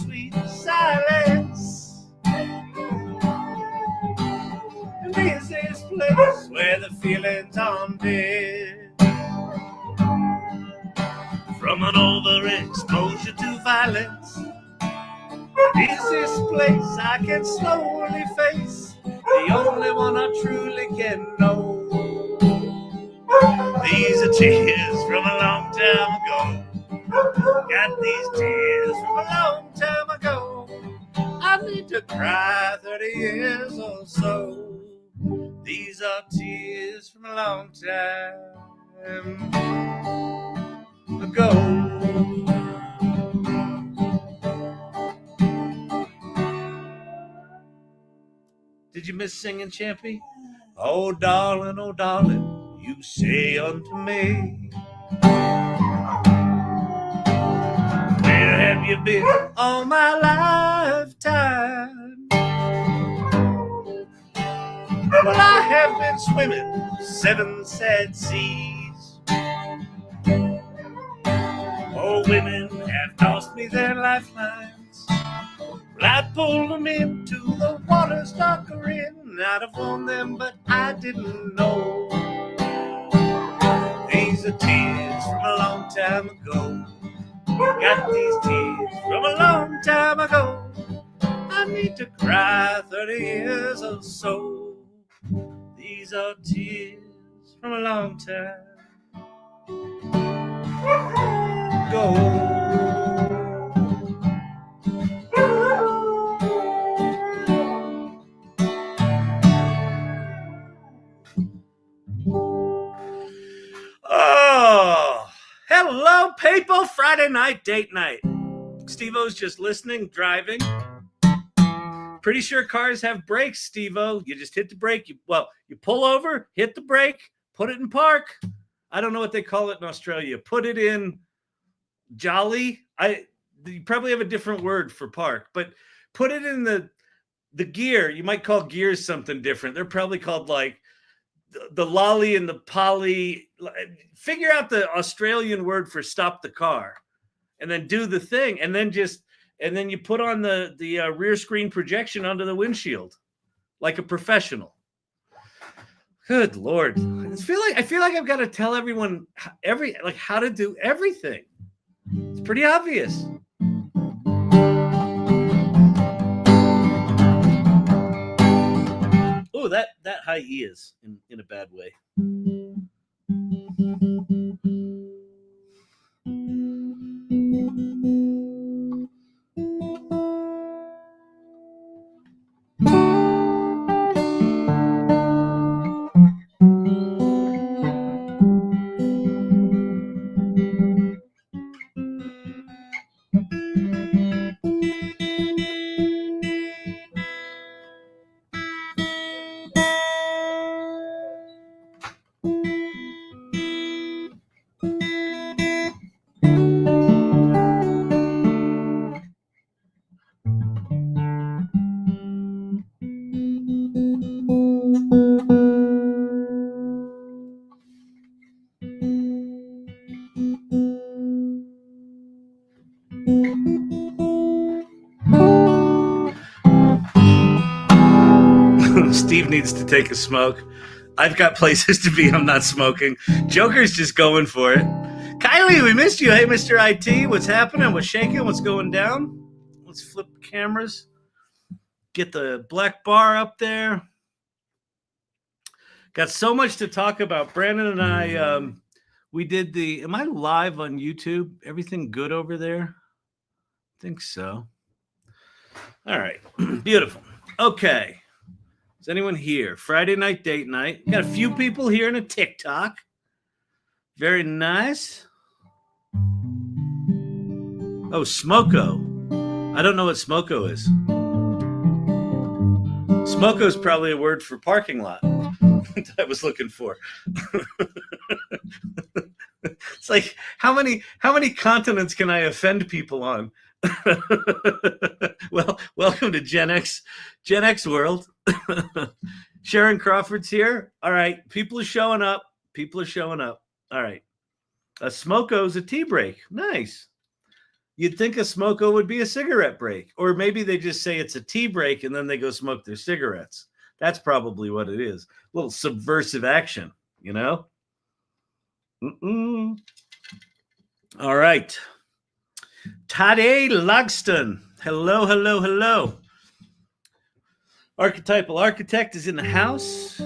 sweet silence. And this is place where the feelings on bed. From an overexposure to violence, this is place I can slowly face, the only one I truly can know. These are tears from a long time ago. Got these tears from a long time ago. I need to cry 30 years or so. These are tears from a long time ago. Did you miss singing, Champy? Oh, darling, you say unto me, where have you been all my lifetime? Well, I have been swimming 7 sad seas. Oh, women have tossed me their lifelines. Well, I pulled them into the water's darker end. I'd have won them, but I didn't know. These are tears from a long time ago. Got these tears from a long time ago. I need to cry 30 years or so. These are tears from a long time ago. Oh, hello, people. Friday night, date night. Steve-O's just listening, driving. Pretty sure cars have brakes, Steve-O. You just hit the brake. You pull over, hit the brake, put it in park. I don't know what they call it in Australia. Put it in jolly. You probably have a different word for park, but put it in the gear. You might call gears something different. They're probably called like the lolly and the poly. Figure out the Australian word for stop the car and then do the thing. And then you put on the rear screen projection onto the windshield like a professional. Good Lord. I feel like I've got to tell everyone how to do everything. It's pretty obvious. Oh, that high E is in a bad way. Steve needs to take a smoke. I've got places to be. I'm not smoking. Joker's just going for it. Kylie, we missed you. Hey, Mr. IT, what's happening? What's shaking? What's going down? Let's flip the cameras. Get the black bar up there. Got so much to talk about. Brandon and I, we did am I live on YouTube? Everything good over there? I think so. All right. Beautiful. Okay. Is anyone here? Friday night, date night. Got a few people here in a TikTok. Very nice. Oh, Smoko. I don't know what Smoko is. Smoko is probably a word for parking lot that I was looking for. It's like, how many continents can I offend people on? Well, welcome to Gen X world. Sharon Crawford's here. All right, people are showing up. All right, Smoko's a tea break. Nice. You'd think a smoko would be a cigarette break, or maybe they just say it's a tea break and then they go smoke their cigarettes. That's probably what it is. A little subversive action, you know? All right. Tade Logston. Hello, hello, hello. Archetypal Architect is in the house.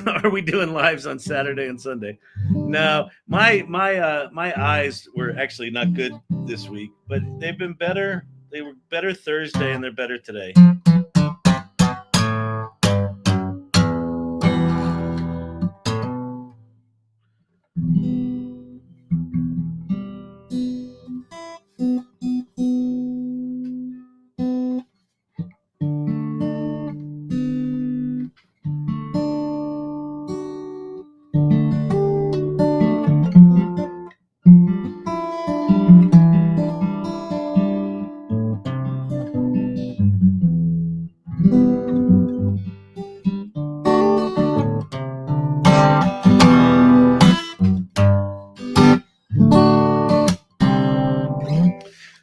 Are we doing lives on Saturday and Sunday? No, my eyes were actually not good this week, but they've been better. They were better Thursday and they're better today.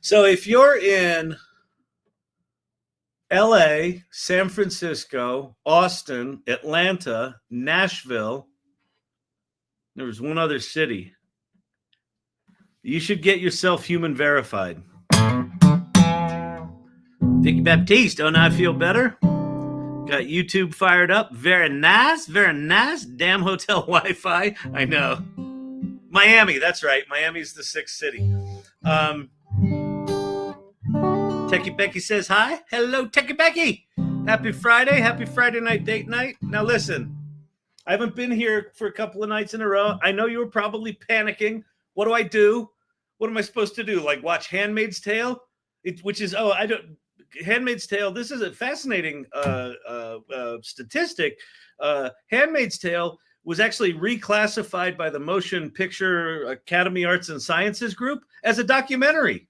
So if you're in LA, San Francisco, Austin, Atlanta, Nashville, there was one other city, you should get yourself human verified. Vicky Baptiste, oh, now I feel better. Got YouTube fired up. Very nice, very nice. Damn hotel Wi-Fi. I know. Miami, that's right. Miami's the sixth city. Techie Becky says hi. Hello, Techie Becky. Happy Friday. Happy Friday night date night. Now listen, I haven't been here for a couple of nights in a row. I know you were probably panicking. What do I do? What am I supposed to do? Like watch Handmaid's Tale? Handmaid's Tale, this is a fascinating statistic. Handmaid's Tale was actually reclassified by the Motion Picture Academy Arts and Sciences Group as a documentary.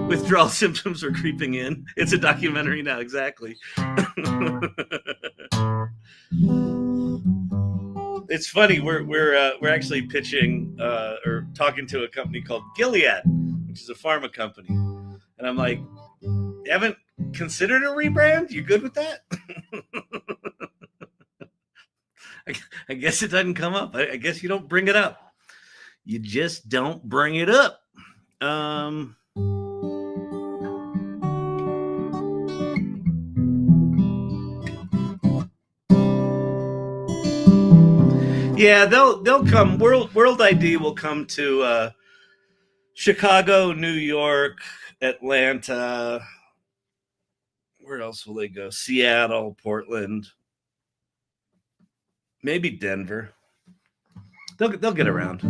Withdrawal symptoms are creeping in. It's a documentary now, exactly. It's funny. We're actually pitching or talking to a company called Gilead, which is a pharma company, and I'm like, you haven't considered a rebrand? You good with that? I guess it doesn't come up. I guess you don't bring it up. You just don't bring it up. Yeah, they'll come. World ID will come to Chicago, New York, Atlanta. Where else will they go? Seattle, Portland, maybe Denver. They'll get around.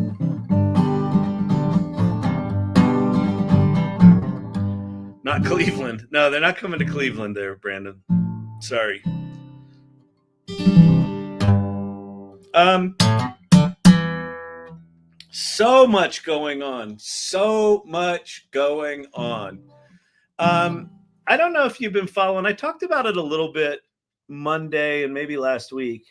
Not Cleveland. No, they're not coming to Cleveland there, Brandon. Sorry. So much going on. I don't know if you've been following. I talked about it a little bit Monday and maybe last week.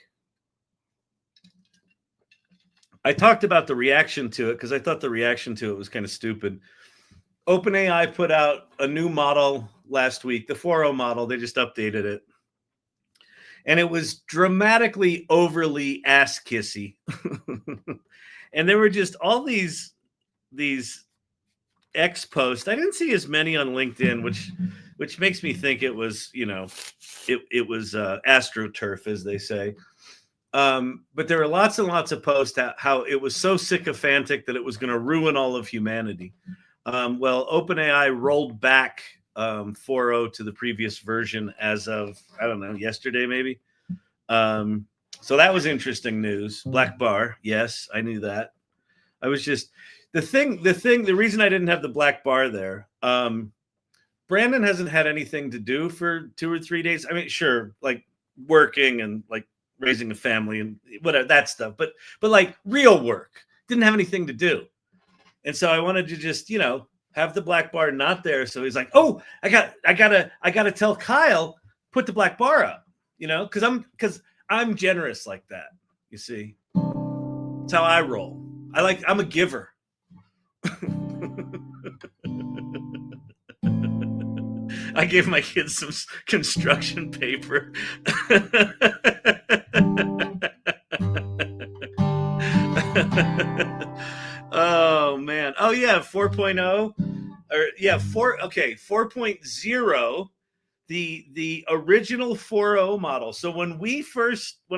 I talked about the reaction to it because I thought the reaction to it was kind of stupid. OpenAI put out a new model last week, the 4.0 model. They just updated it. And it was dramatically overly ass-kissy. And there were just all these X posts. I didn't see as many on LinkedIn, which makes me think it was, it was AstroTurf, as they say. But there were lots and lots of posts how it was so sycophantic that it was going to ruin all of humanity. Well, OpenAI rolled back 4.0 to the previous version as of, I don't know, yesterday maybe. So that was interesting news. Black bar, yes, I knew that. I was just the reason I didn't have the black bar there. Brandon hasn't had anything to do for 2 or 3 days. I mean, sure, like working and like raising a family and whatever that stuff, but like real work. Didn't have anything to do. And so I wanted to just, have the black bar not there. So he's like, oh, I gotta tell Kyle, put the black bar up, because I'm generous like that. You see, that's how I roll. I'm a giver. I gave my kids some construction paper. Oh man. Oh yeah, 4.0 or yeah, 4.0, the original 4.0 model. So when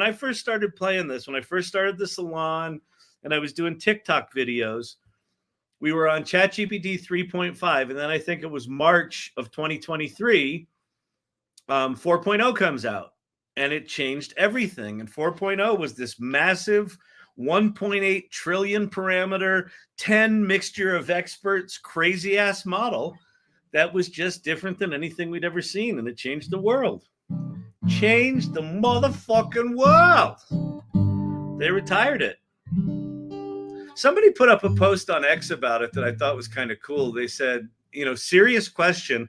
I first started playing this, when I first started the salon and I was doing TikTok videos, we were on ChatGPT 3.5, and then I think it was March of 2023, 4.0 comes out, and it changed everything. And 4.0 was this massive 1.8 trillion parameter, 10 mixture of experts, crazy ass model that was just different than anything we'd ever seen, and it changed the world. Changed the motherfucking world. They retired it. Somebody put up a post on X about it that I thought was kind of cool. They said, serious question,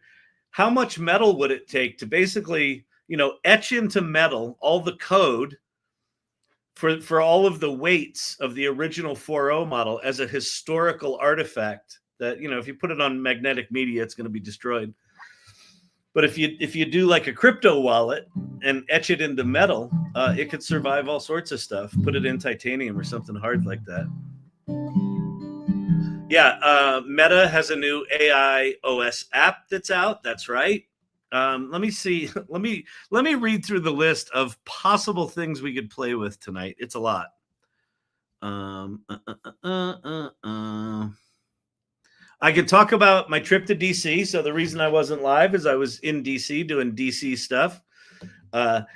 how much metal would it take to basically, etch into metal all the code for all of the weights of the original 4.0 model as a historical artifact that, if you put it on magnetic media, it's going to be destroyed. But if you do like a crypto wallet and etch it into metal, it could survive all sorts of stuff. Put it in titanium or something hard like that. Yeah, Meta has a new AI OS app that's out. That's right. Let me see. Let me read through the list of possible things we could play with tonight. It's a lot. I could talk about my trip to DC. So the reason I wasn't live is I was in DC doing DC stuff. On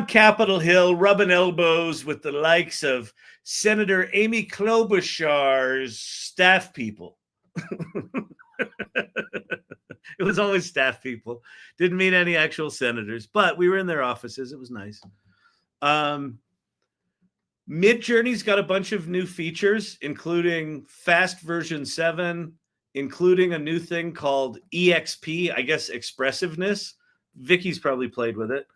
Capitol Hill, rubbing elbows with the likes of Senator Amy Klobuchar's staff people. It was always staff people. Didn't meet any actual senators, but we were in their offices. It was nice. Midjourney's got a bunch of new features, including fast version 7, including a new thing called EXP, I guess expressiveness. Vicky's probably played with it.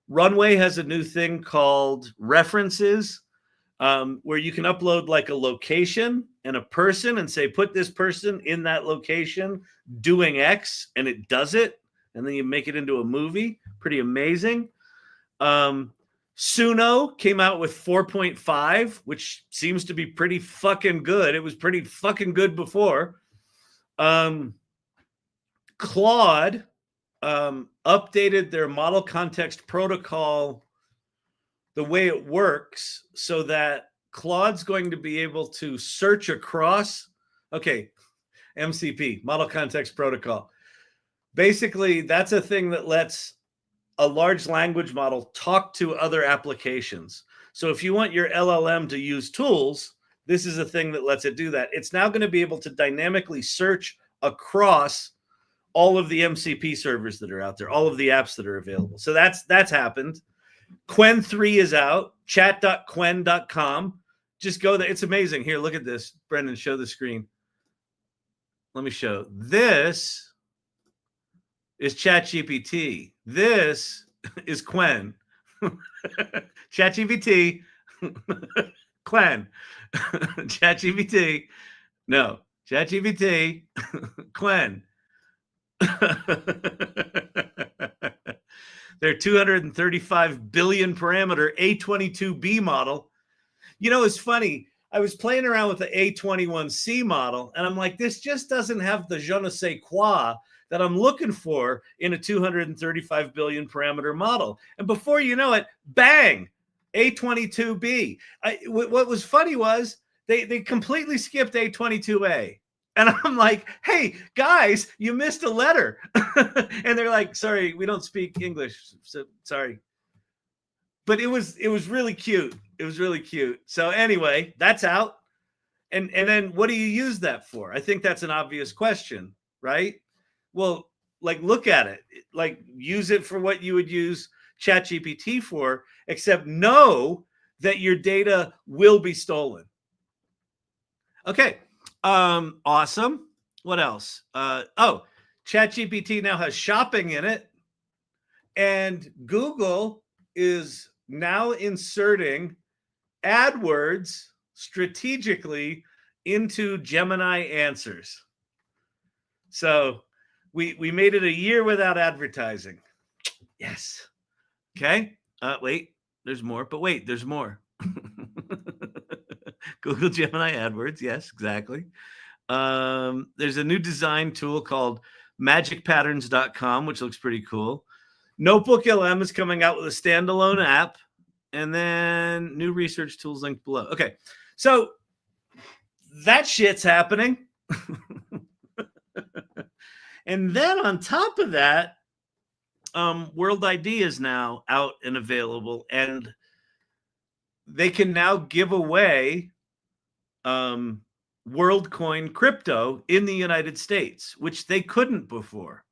Runway has a new thing called references, where you can upload like a location and a person and say, put this person in that location doing X, and it does it. And then you make it into a movie. Pretty amazing. Suno came out with 4.5, which seems to be pretty fucking good. It was pretty fucking good before. Claude updated their model context protocol, the way it works, so that Claude's going to be able to search across. Okay, MCP, model context protocol. Basically, that's a thing that lets a large language model talk to other applications. So if you want your LLM to use tools, this is a thing that lets it do that. It's now going to be able to dynamically search across all of the MCP servers that are out there, all of the apps that are available. So that's happened. Qwen 3 is out, chat.qwen.com. Just go there. It's amazing. Here, look at this. Brendan, show the screen. Let me show. This is ChatGPT. This is Qwen. ChatGPT, Qwen. ChatGPT. No, ChatGPT, Qwen. Their 235 billion parameter A22B model. It's funny. I was playing around with the A21C model, and I'm like, this just doesn't have the je ne sais quoi that I'm looking for in a 235 billion parameter model. And before you know it, bang, A22B. What was funny was they completely skipped A22A. And I'm like, hey, guys, you missed a letter. And they're like, sorry, we don't speak English. So sorry. But it was really cute. It was really cute. So anyway, that's out. And then what do you use that for? I think that's an obvious question, right? Well, like, look at it. Like, use it for what you would use ChatGPT for, except know that your data will be stolen. Okay. Awesome. What else? Oh, ChatGPT now has shopping in it. And Google is now inserting AdWords strategically into Gemini answers. So we made it a year without advertising. Yes. Okay. Wait, there's more. But wait, there's more. Google Gemini AdWords. Yes, exactly. There's a new design tool called magicpatterns.com, which looks pretty cool. Notebook LM is coming out with a standalone app, and then new research tools linked below. Okay, so that shit's happening. And then on top of that, World ID is now out and available, and they can now give away Worldcoin crypto in the United States, which they couldn't before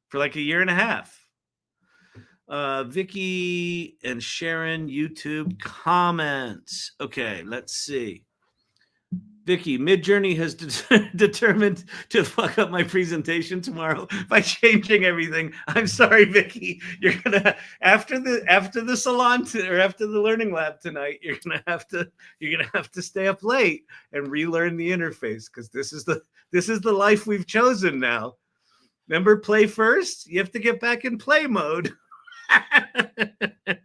for like a year and a half. Vicky and Sharon, YouTube comments. Okay, let's see. Vicky, Midjourney has determined to fuck up my presentation tomorrow by changing everything. I'm sorry, Vicky. You're gonna after the salon or after the learning lab tonight. You're gonna have to stay up late and relearn the interface, because this is the life we've chosen now. Remember, play first. You have to get back in play mode.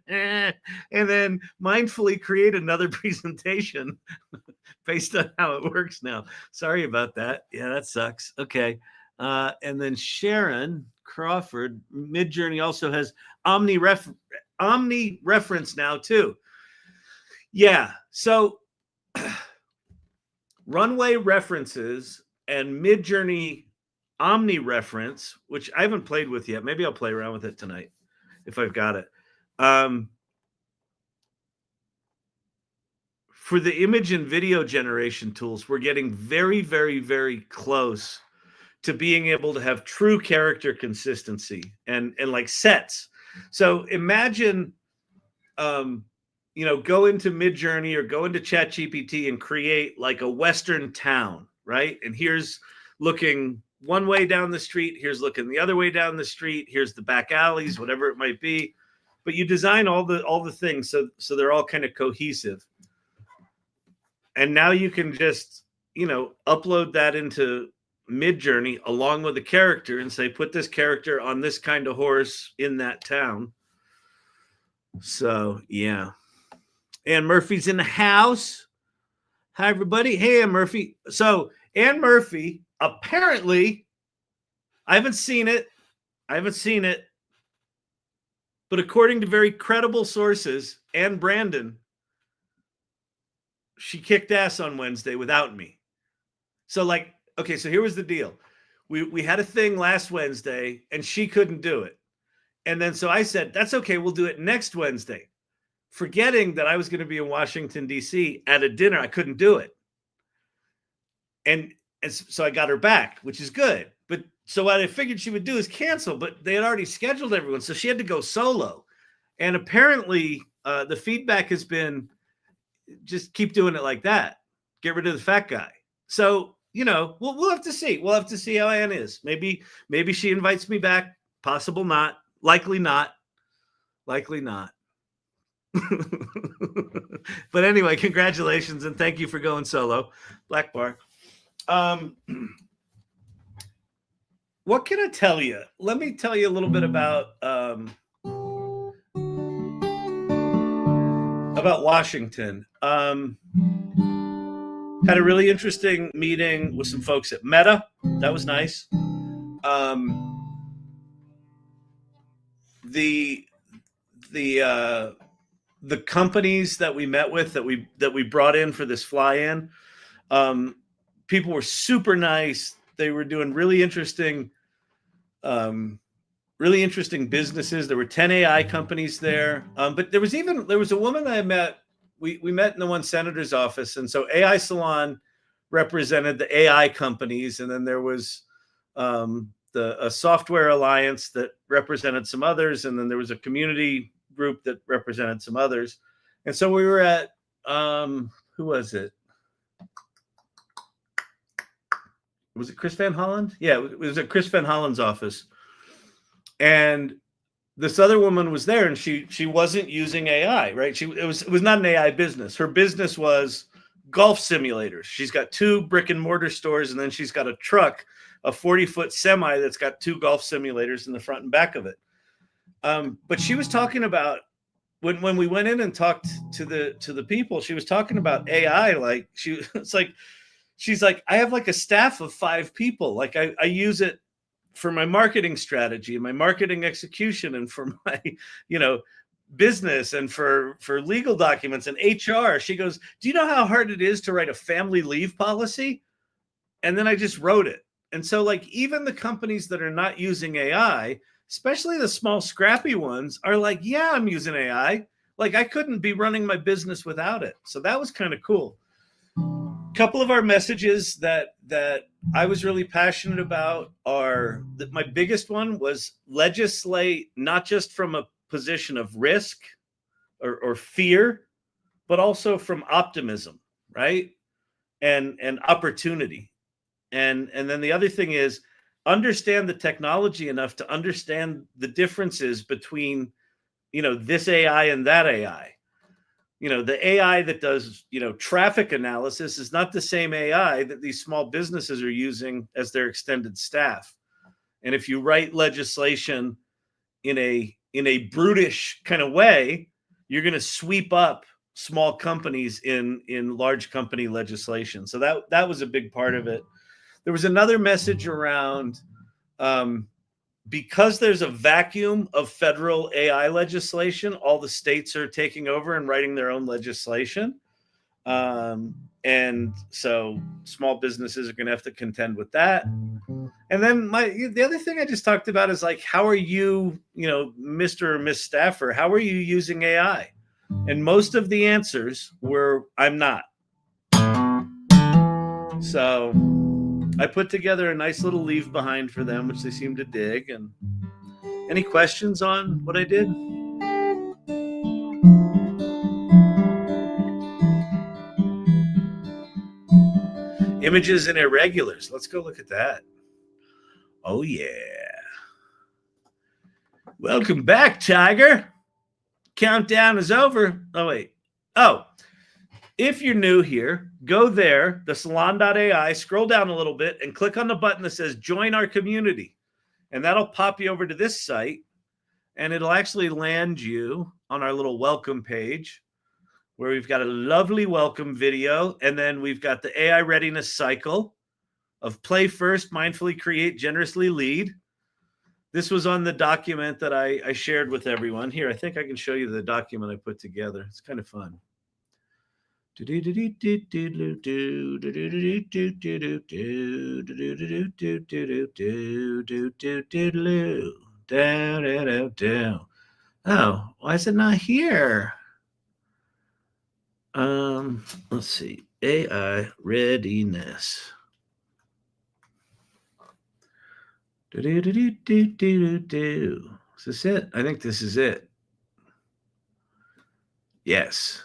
And then mindfully create another presentation based on how it works now. Sorry about that. Yeah, that sucks. Okay. And then Sharon Crawford, Midjourney also has Omni reference now too. Yeah. So Runway references and Midjourney Omni reference, which I haven't played with yet. Maybe I'll play around with it tonight if I've got it. For the image and video generation tools, we're getting very, very, very close to being able to have true character consistency and like sets. So imagine, go into Midjourney or go into ChatGPT and create like a Western town, right? And here's looking one way down the street, here's looking the other way down the street, here's the back alleys, whatever it might be. But you design all the things so they're all kind of cohesive. And now you can just, upload that into Midjourney along with the character and say, put this character on this kind of horse in that town. So, yeah. Ann Murphy's in the house. Hi, everybody. Hey, Ann Murphy. So, Ann Murphy, apparently, I haven't seen it. But according to very credible sources and Brandon, she kicked ass on Wednesday without me. So okay, so here was the deal. We had a thing last Wednesday and she couldn't do it. And then so I said, that's okay, we'll do it next Wednesday. Forgetting that I was going to be in Washington, D.C. at a dinner. I couldn't do it. And so I got her back, which is good. But so what I figured she would do is cancel, but they had already scheduled everyone. So she had to go solo. And apparently the feedback has been, just keep doing it like that. Get rid of the fat guy. So, we'll have to see. We'll have to see how Ann is. Maybe she invites me back. Possible not. Likely not. Likely not. But anyway, congratulations and thank you for going solo. Black Bar. What can I tell you? Let me tell you a little bit about Washington. Had a really interesting meeting with some folks at Meta. That was nice. The companies that we met with, that we brought in for this fly-in, people were super nice. They were doing really interesting businesses. There were 10 AI companies there. But there was a woman that I met. We met in the one senator's office. And so AI Salon represented the AI companies. And then there was a software alliance that represented some others. And then there was a community group that represented some others. And so we were at, who was it? was it Chris Van Hollen? Yeah, it was at Chris Van Hollen's office. And this other woman was there, and she wasn't using AI, right? It was not an AI business. Her business was golf simulators. She's got 2 brick and mortar stores, and then she's got a truck, a 40-foot semi that's got 2 golf simulators in the front and back of it. But she was talking about when we went in and talked to the people, she was talking about AI. Like she's like, I have like a staff of 5 people. Like I use it for my marketing strategy and my marketing execution and for my, business and for legal documents and HR. She goes, do you know how hard it is to write a family leave policy? And then I just wrote it. And so like even the companies that are not using AI, especially the small scrappy ones, are like, yeah, I'm using AI. Like I couldn't be running my business without it. So that was kind of cool. A couple of our messages that I was really passionate about are that my biggest one was legislate, not just from a position of risk or fear, but also from optimism, right? And opportunity. And then the other thing is understand the technology enough to understand the differences between, this AI and that AI. The AI that does, traffic analysis is not the same AI that these small businesses are using as their extended staff. And if you write legislation in a brutish kind of way, you're going to sweep up small companies in large company legislation. So that was a big part of it. There was another message around because there's a vacuum of federal AI legislation, all the states are taking over and writing their own legislation. And so small businesses are going to have to contend with that. And then the other thing I just talked about is like, how are you, Mr. or Miss Staffer, how are you using AI? And most of the answers were, I'm not. So I put together a nice little leave behind for them, which they seem to dig. And any questions on what I did? Images and Irregulars. Let's go look at that. Oh, yeah. Welcome back, Tiger. Countdown is over. Oh, wait. Oh, if you're new here, go there, the salon.ai, scroll down a little bit and click on the button that says join our community. And that'll pop you over to this site. And it'll actually land you on our little welcome page where we've got a lovely welcome video. And then we've got the AI readiness cycle of play first, mindfully create, generously lead. This was on the document that I shared with everyone. Here, I think I can show you the document I put together. It's kind of fun. Oh, why is it not here? Let's see. AI readiness. Is this it? I think this is it. Yes.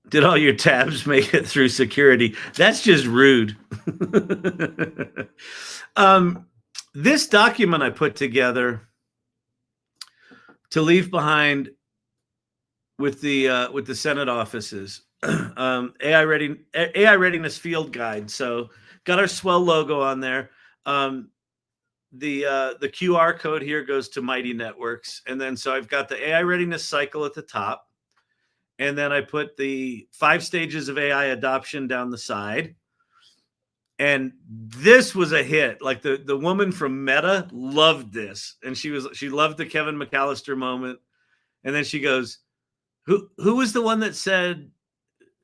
Did all your tabs make it through security? That's just rude. This document I put together to leave behind with the Senate offices, AI readiness field guide. So got our swell logo on there. The QR code here goes to Mighty Networks, and then so I've got the AI readiness cycle at the top, and then I put the 5 stages of AI adoption down the side. And this was a hit. Like the woman from Meta loved this, and she loved the Kevin McAllister moment. And then she goes, "Who was the one that said?"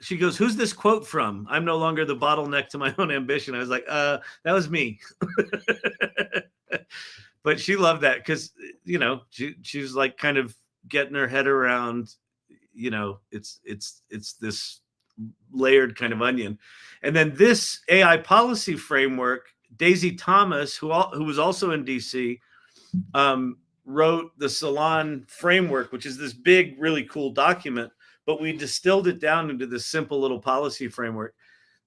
She goes, "Who's this quote from? I'm no longer the bottleneck to my own ambition." I was like, that was me. But she loved that because she was like kind of getting her head around, it's this layered kind of onion. And then this AI policy framework, Daisy Thomas, who was also in DC, wrote the Salon framework, which is this big, really cool document, but we distilled it down into this simple little policy framework.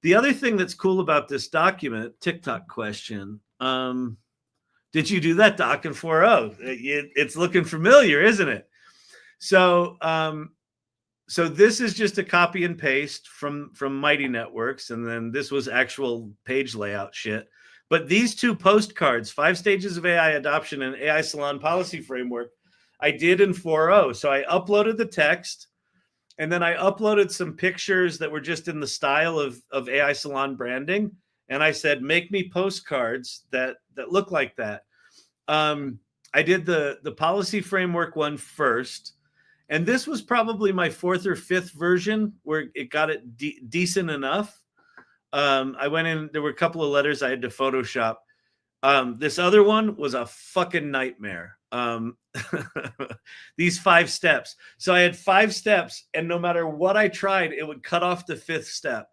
The other thing that's cool about this document, TikTok question, did you do that doc in 4.0? It's looking familiar, isn't it? So so this is just a copy and paste from Mighty Networks, and then this was actual page layout shit. But these two postcards, 5 Stages of AI Adoption and AI Salon Policy Framework, I did in 4.0. So I uploaded the text, and then I uploaded some pictures that were just in the style of AI Salon branding. And I said, make me postcards that look like that. I did the policy framework one first. And this was probably my 4th or 5th version where it got it decent enough. I went in, there were a couple of letters I had to Photoshop. This other one was a fucking nightmare. These 5 steps. So I had 5 steps, and no matter what I tried, it would cut off the 5th step.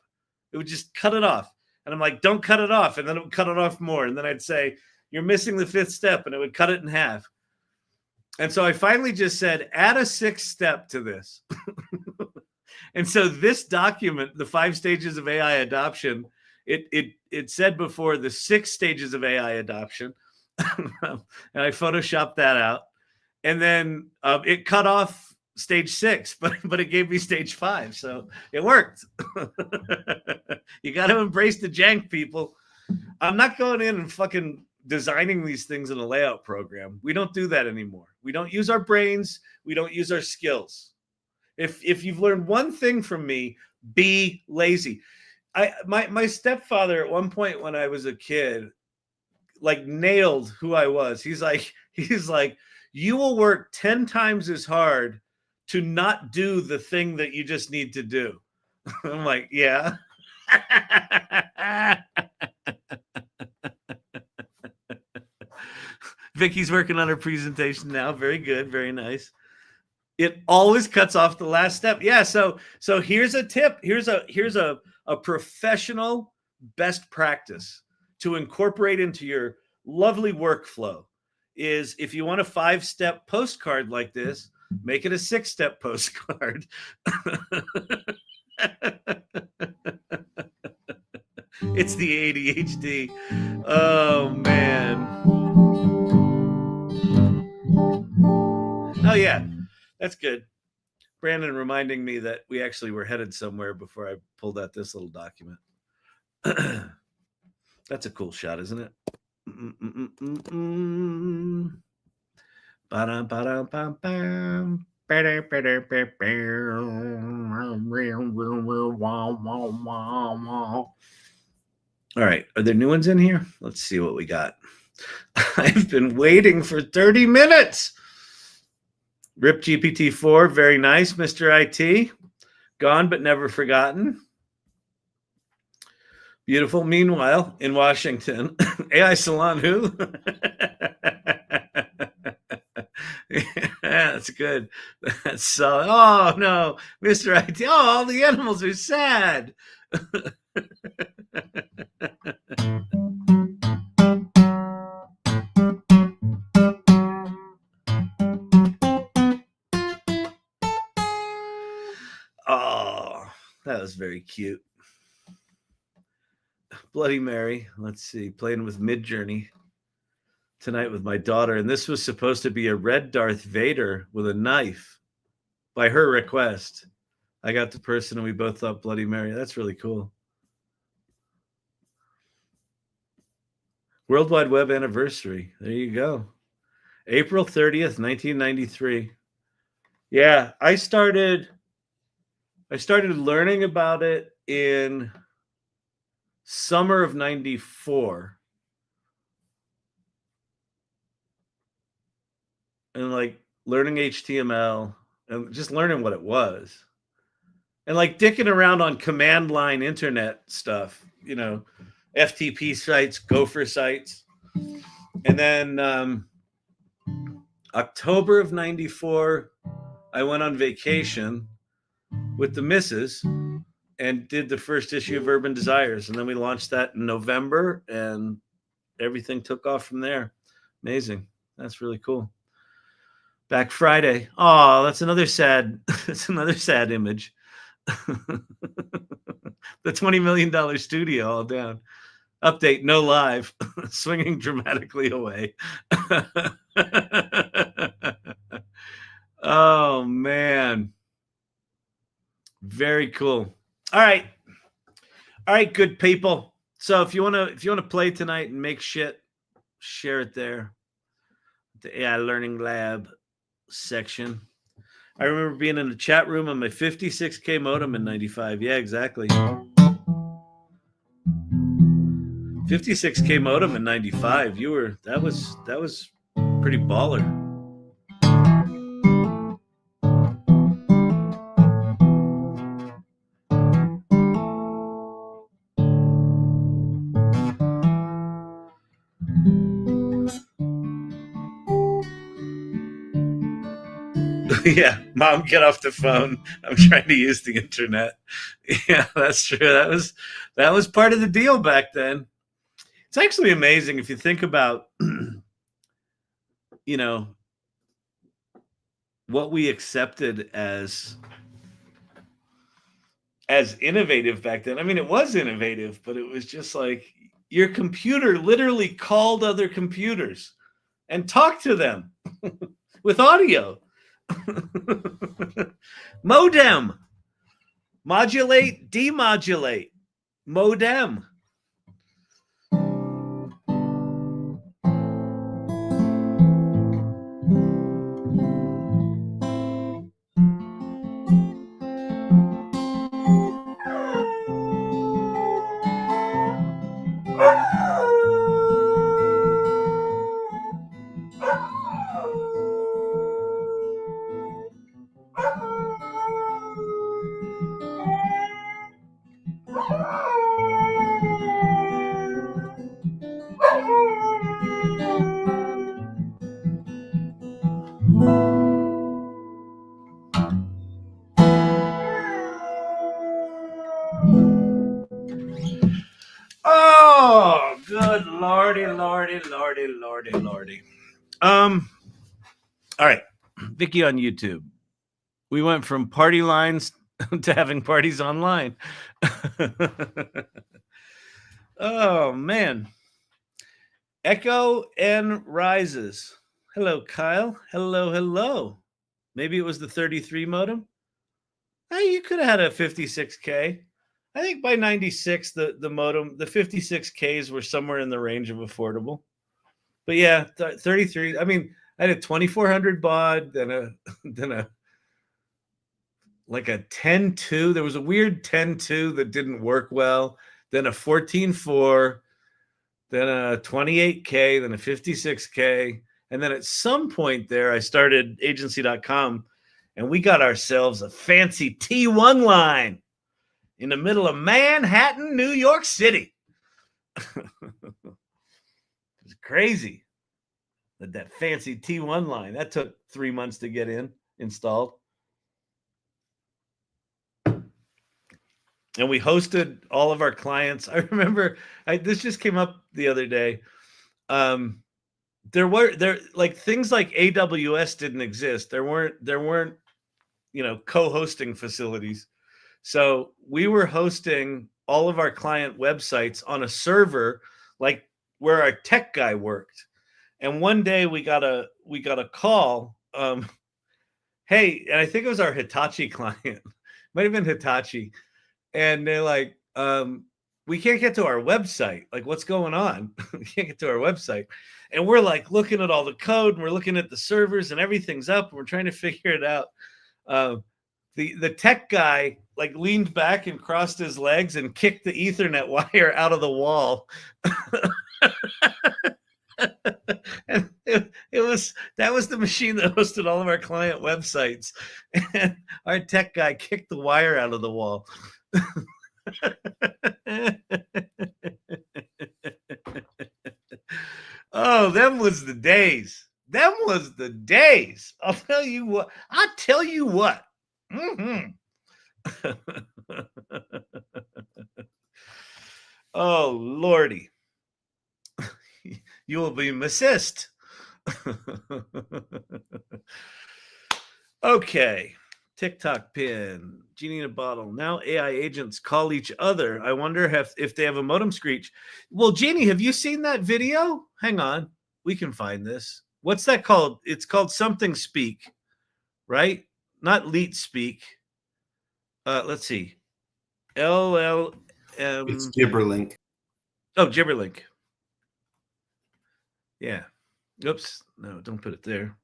It would just cut it off. And I'm like, don't cut it off. And then it would cut it off more. And then I'd say, you're missing the 5th step, and it would cut it in half. And so I finally just said, add a 6th step to this. And so this document, the 5 Stages of AI Adoption, it said before the 6 stages of AI adoption. And I photoshopped that out. And then it cut off stage 6, but it gave me stage 5. So it worked. You got to embrace the jank, people. I'm not going in and fucking designing these things in a layout program. We don't do that anymore. We don't use our brains. We don't use our skills. If you've learned one thing from me, be lazy. My stepfather at one point when I was a kid, like nailed who I was. He's like, you will work 10 times as hard to not do the thing that you just need to do. I'm like, yeah. Vicky's working on her presentation now. Very good. Very nice. It always cuts off the last step. Yeah. So here's a tip. Here's a professional best practice to incorporate into your lovely workflow is if you want a 5-step postcard like this, make it a 6-step postcard. It's the ADHD. Oh, man. Oh, yeah. That's good. Brandon reminding me that we actually were headed somewhere before I pulled out this little document. That's a cool shot, isn't it? All right. Are there new ones in here? Let's see what we got. I've been waiting for 30 minutes. RIP GPT-4, very nice, Mr. IT. Gone but never forgotten. Beautiful. Meanwhile, in Washington, AI Salon who? Yeah, that's good. That's solid. Oh, no, Mr. IT. Oh, all the animals are sad. Oh, that was very cute. Bloody Mary. Let's see. Playing with Midjourney tonight with my daughter. And this was supposed to be a red Darth Vader with a knife by her request. I got the person and we both thought Bloody Mary. That's really cool. World Wide Web anniversary. There you go. April 30th, 1993. Yeah, I started learning about it in summer of 94. And like learning HTML and just learning what it was. And like dicking around on command line internet stuff, you know, FTP sites, Gopher sites. And then October of 94, I went on vacation with the missus and did the first issue of Urban Desires. And then we launched that in November and everything took off from there. Amazing. That's really cool. Back Friday. Oh, that's another sad image. The $20 million studio all down. Update, no live. Swinging dramatically away. Oh, man. Very cool. All right. All right, good people. So if you want to play tonight and make shit, share it there. The AI Learning Lab section. I remember being in the chat room on my 56K modem in 95. Yeah, exactly. 56K modem in 95. That was pretty baller. Yeah, Mom, get off the phone. I'm trying to use the internet. Yeah, that's true. That was part of the deal back then. It's actually amazing if you think about, what we accepted as innovative back then. I mean, it was innovative, but it was just like your computer literally called other computers and talked to them with audio. Modem. Modulate, demodulate. Modem. Oh, good lordy. All right, Vicky on YouTube. We went from party lines to having parties online. Oh, man. Echo and rises. Hello, Kyle. Hello. Maybe it was the 33 modem. Hey, you could have had a 56K. I think by 96, the modem, the 56Ks were somewhere in the range of affordable. But yeah, 33. I mean, I had a 2400 baud, then a like a 10.2. There was a weird 10.2 that didn't work well. Then a 14.4, then a 28K, then a 56K. And then at some point there, I started agency.com, and we got ourselves a fancy T1 line in the middle of Manhattan, New York City. It was crazy. That fancy T1 line. That took 3 months to get installed. And we hosted all of our clients. I remember this just came up the other day. There like things like AWS didn't exist. There weren't co-hosting facilities. So we were hosting all of our client websites on a server, like where our tech guy worked. And one day we got a call. Hey, and I think it was our Hitachi client. Might have been Hitachi. And they're like, we can't get to our website. Like, what's going on? We can't get to our website. And we're like looking at all the code, and we're looking at the servers, and everything's up, and we're trying to figure it out. The tech guy like leaned back and crossed his legs and kicked the Ethernet wire out of the wall. And that was the machine that hosted all of our client websites. And our tech guy kicked the wire out of the wall. Oh, them was the days. I'll tell you what. Mm-hmm. Oh, Lordy. You will be missed. Okay. TikTok pin, genie in a bottle. Now AI agents call each other. I wonder if they have a modem screech. Well, Jeannie, have you seen that video? Hang on. We can find this. What's that called? It's called something speak, right? Not leet speak. Let's see. LLM. It's Gibberlink. Oh, Gibberlink. Yeah. Oops. No, don't put it there.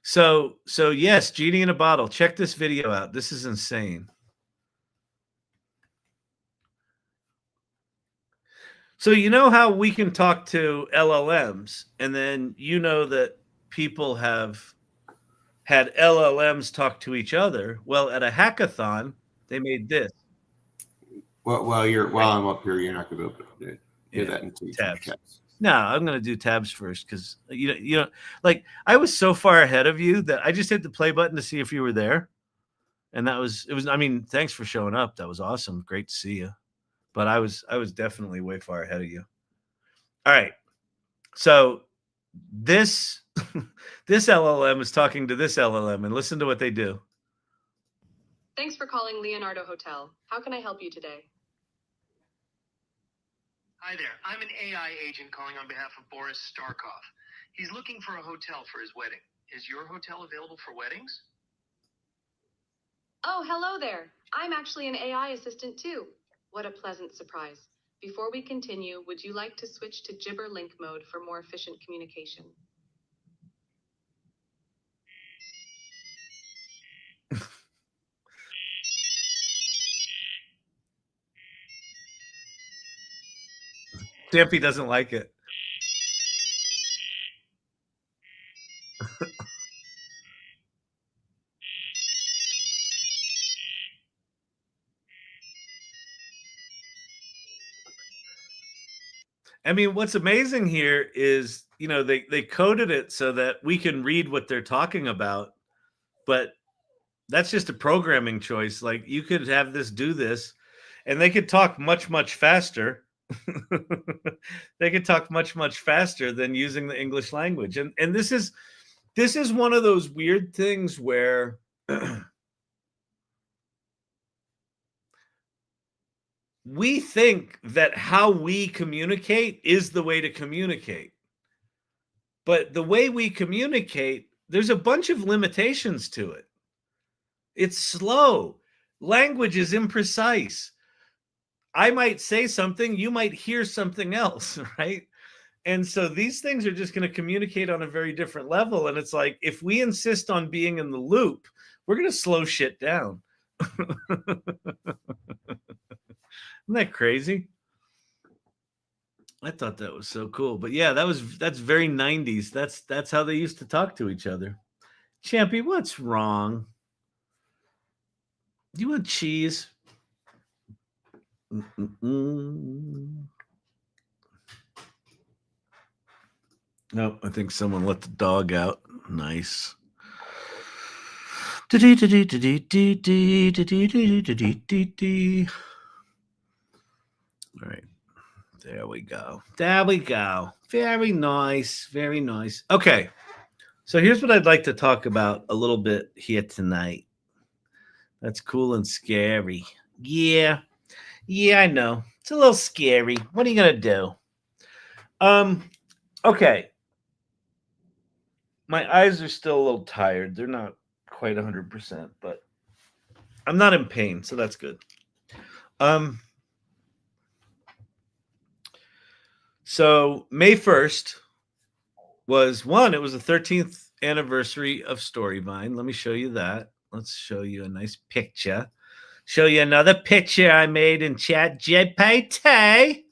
So yes, genie in a bottle. Check this video out. This is insane. So you know how we can talk to LLMs, and then you know that people have had LLMs talk to each other. Well, at a hackathon, they made this. Well, while I'm up here, you're not going to be able to do that until you tabs. tabs. No, I'm going to do tabs first because you know, like I was so far ahead of you that I just hit the play button to see if you were there, and it was. I mean, thanks for showing up. That was awesome. Great to see you. But I was definitely way far ahead of you. All right, so this this LLM is talking to this LLM, and listen to what they do. Thanks for calling Leonardo Hotel. How can I help you today? Hi there. I'm an AI agent calling on behalf of Boris Starkov. He's looking for a hotel for his wedding. Is your hotel available for weddings? Oh, hello there. I'm actually an AI assistant too. What a pleasant surprise. Before we continue, would you like to switch to Gibberlink mode for more efficient communication? Stampy doesn't like it. I mean, what's amazing here is, you know, they coded it so that we can read what they're talking about, but that's just a programming choice. Like you could have this do this, and they could talk much, much faster. They could talk much, much faster than using the English language. And this is one of those weird things where we think that how we communicate is the way to communicate. But the way we communicate, there's a bunch of limitations to it. It's slow. Language is imprecise. I might say something, you might hear something else, right? And so these things are just going to communicate on a very different level. And it's like, if we insist on being in the loop, we're going to slow shit down. Isn't that crazy? I thought that was so cool. But yeah, that's very 90s. That's how they used to talk to each other. Champy, what's wrong? Do you want cheese? No, I think someone let the dog out. Nice. All right. There we go. There we go. Very nice. Very nice. Okay. So here's what I'd like to talk about a little bit here tonight. That's cool and scary. Yeah. Yeah, I know. It's a little scary. What are you going to do? Okay. My eyes are still a little tired. They're not quite 100%, but I'm not in pain, so that's good. So May 1st was it was the 13th anniversary of Storyvine. Let me show you that. Let's show you a nice picture. Show you another picture I made in ChatGPT.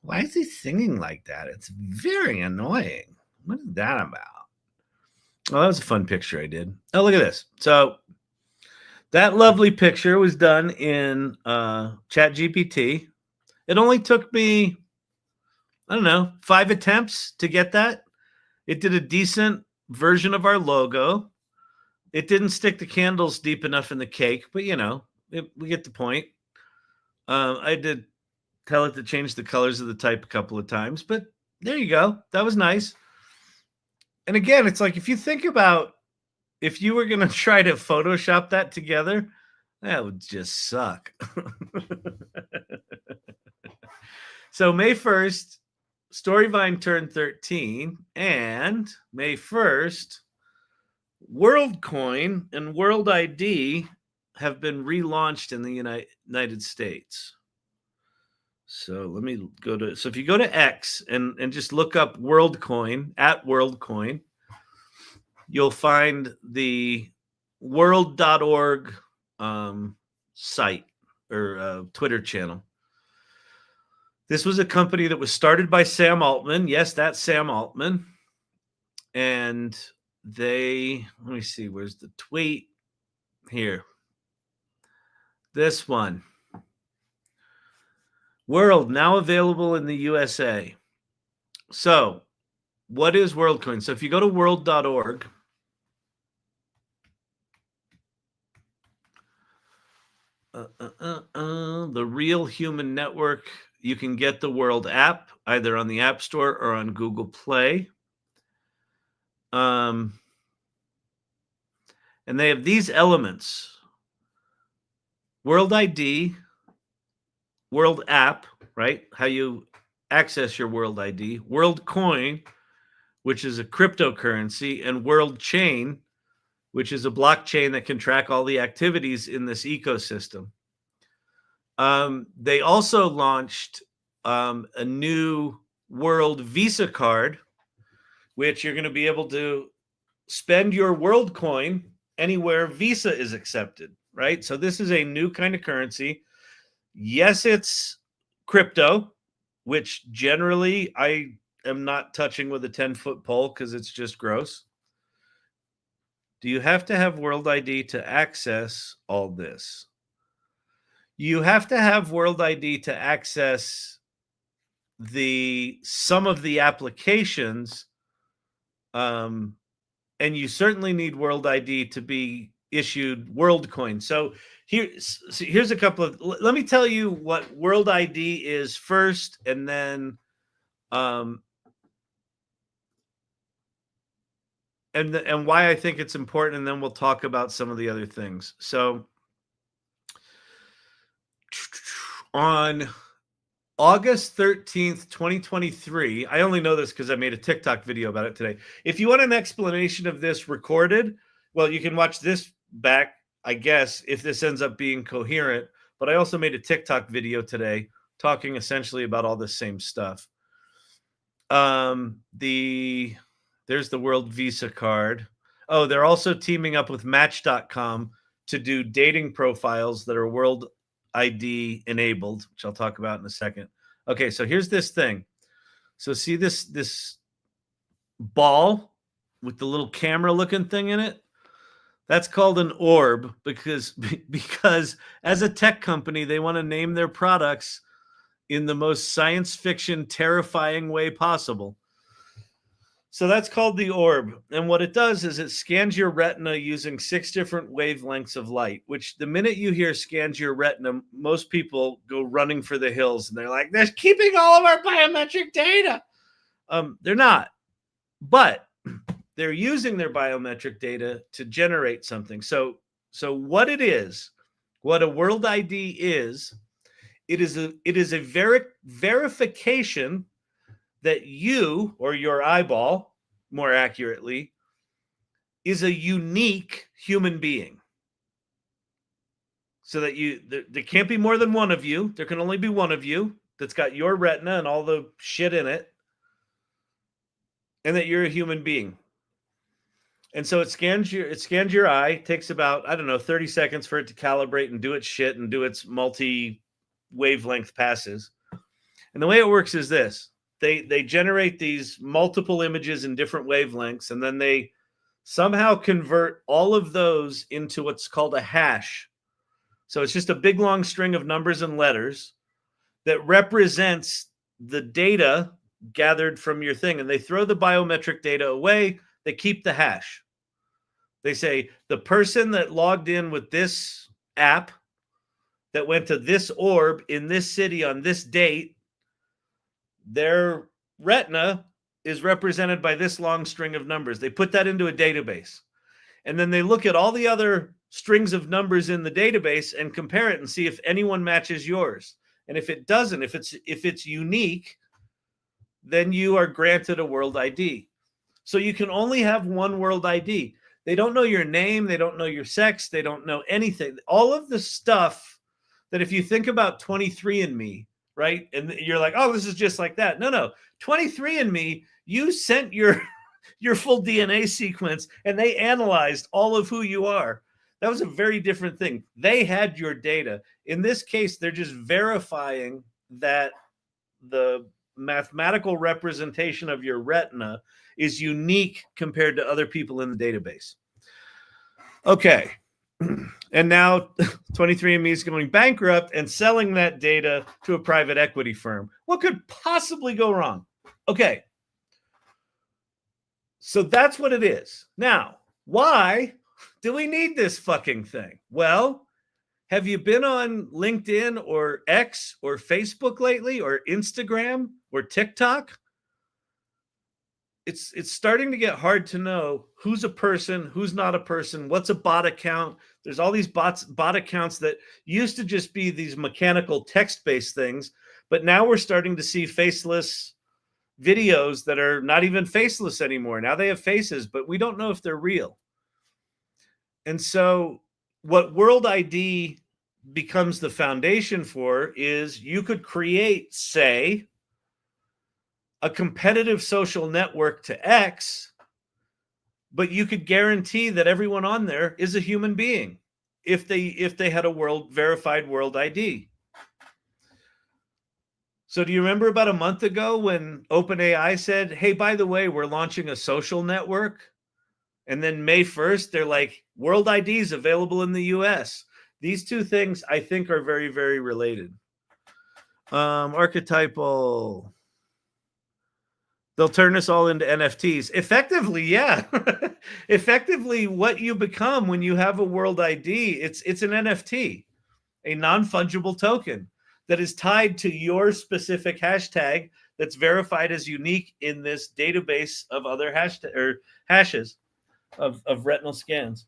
Why is he singing like that? It's very annoying. What is that about? Oh, that was a fun picture I did. Oh, look at this. So that lovely picture was done in ChatGPT. It only took me, I don't know, 5 attempts to get that. It did a decent version of our logo. It didn't stick the candles deep enough in the cake, but you know, we get the point. I did tell it to change the colors of the type a couple of times, but there you go. That was nice. And again, it's like if you think about if you were going to try to Photoshop that together, that would just suck. So May 1st, Storyvine turned 13, and May 1st, Worldcoin and World ID have been relaunched in the United States. So let me go to, so if you go to X and just look up Worldcoin at Worldcoin, you'll find the world.org site or Twitter channel. This was a company that was started by Sam Altman. Yes, that's Sam Altman. And they, let me see, where's the tweet? Here. This one. World, now available in the USA. So, what is Worldcoin? So, if you go to world.org, the Real Human Network, you can get the World app either on the App Store or on Google Play. And they have these elements: World ID, World app, right? How you access your World ID, World coin, which is a cryptocurrency, and World chain, which is a blockchain that can track all the activities in this ecosystem. They also launched a new World Visa card, which you're going to be able to spend your World coin anywhere Visa is accepted, right? So this is a new kind of currency. Yes, it's crypto, which generally I am not touching with a 10-foot pole because it's just gross. Do you have to have World ID to access all this? You have to have World ID to access some of the applications, and you certainly need World ID to be issued Worldcoin. So here's a couple of, let me tell you what World ID is first, and then and why I think it's important, and then we'll talk about some of the other things. So on August 13th, 2023, I only know this because I made a TikTok video about it today. If you want an explanation of this recorded, well, you can watch this back, I guess, if this ends up being coherent. But I also made a TikTok video today talking essentially about all this same stuff. There's the World Visa card. Oh, they're also teaming up with Match.com to do dating profiles that are World ID enabled, which I'll talk about in a second. Okay, so here's this thing. So see this ball with the little camera looking thing in it? That's called an orb because as a tech company, they want to name their products in the most science fiction, terrifying way possible. So that's called the orb. And what it does is it scans your retina using 6 different wavelengths of light, which the minute you hear scans your retina, most people go running for the hills. And they're like, they're keeping all of our biometric data. They're not. But they're using their biometric data to generate something. So what it is, what a World ID is, it is a verification that you, or your eyeball, more accurately, is a unique human being. So that there can't be more than one of you. There can only be one of you that's got your retina and all the shit in it, and that you're a human being. And so it scans your eye. It takes about, 30 seconds for it to calibrate and do its shit and do its multi-wavelength passes. And the way it works is this. They generate these multiple images in different wavelengths, and then they somehow convert all of those into what's called a hash. So it's just a big, long string of numbers and letters that represents the data gathered from your thing. And they throw the biometric data away. They keep the hash. They say the person that logged in with this app that went to this orb in this city on this date, their retina is represented by this long string of numbers. They put that into a database. And then they look at all the other strings of numbers in the database and compare it and see if anyone matches yours. And if it doesn't, if it's unique, then you are granted a world ID. So you can only have one world ID. They don't know your name. They don't know your sex. They don't know anything. All of the stuff that if you think about 23andMe, right? And you're like, oh, this is just like that. No. 23andMe, you sent your full DNA sequence and they analyzed all of who you are. That was a very different thing. They had your data. In this case, they're just verifying that the mathematical representation of your retina is unique compared to other people in the database. Okay. And now 23andMe is going bankrupt and selling that data to a private equity firm. What could possibly go wrong? Okay. So that's what it is. Now, why do we need this fucking thing? Well, have you been on LinkedIn or X or Facebook lately or Instagram or TikTok? It's starting to get hard to know who's a person, who's not a person, what's a bot account. There's all these bot accounts that used to just be these mechanical text-based things, but now we're starting to see faceless videos that are not even faceless anymore. Now they have faces, but we don't know if they're real. And so what World ID becomes the foundation for is you could create, say, a competitive social network to X, but you could guarantee that everyone on there is a human being if they had a verified world ID. So do you remember about a month ago when OpenAI said, hey, by the way, we're launching a social network? And then May 1st, they're like, world ID is available in the US. These two things, I think, are very, very related. Archetypal. They'll turn us all into NFTs. Effectively, yeah. Effectively, what you become when you have a world ID, it's an NFT, a non-fungible token that is tied to your specific hashtag that's verified as unique in this database of other hashes of retinal scans.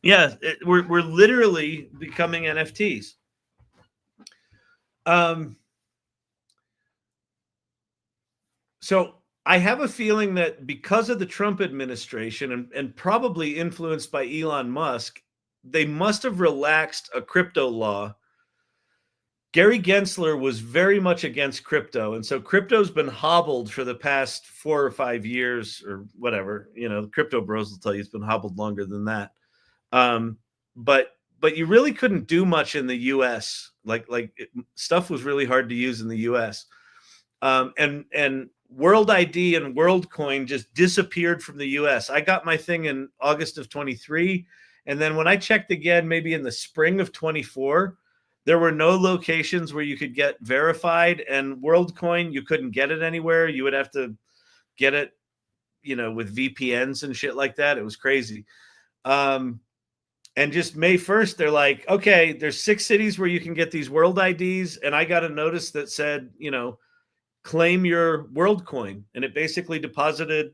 Yeah, we're literally becoming NFTs. So I have a feeling that because of the Trump administration and probably influenced by Elon Musk, they must have relaxed a crypto law. Gary Gensler was very much against crypto. And so crypto's been hobbled for the past 4 or 5 years or whatever. You know, the crypto bros will tell you it's been hobbled longer than that. But you really couldn't do much in the US. Stuff was really hard to use in the US. And World ID and Worldcoin just disappeared from the US. I got my thing in August of 23. And then when I checked again, maybe in the spring of 24, there were no locations where you could get verified, and Worldcoin, you couldn't get it anywhere. You would have to get it, with VPNs and shit like that. It was crazy. And just May 1st, they're like, okay, there's 6 cities where you can get these world IDs. And I got a notice that said, claim your Worldcoin. And it basically deposited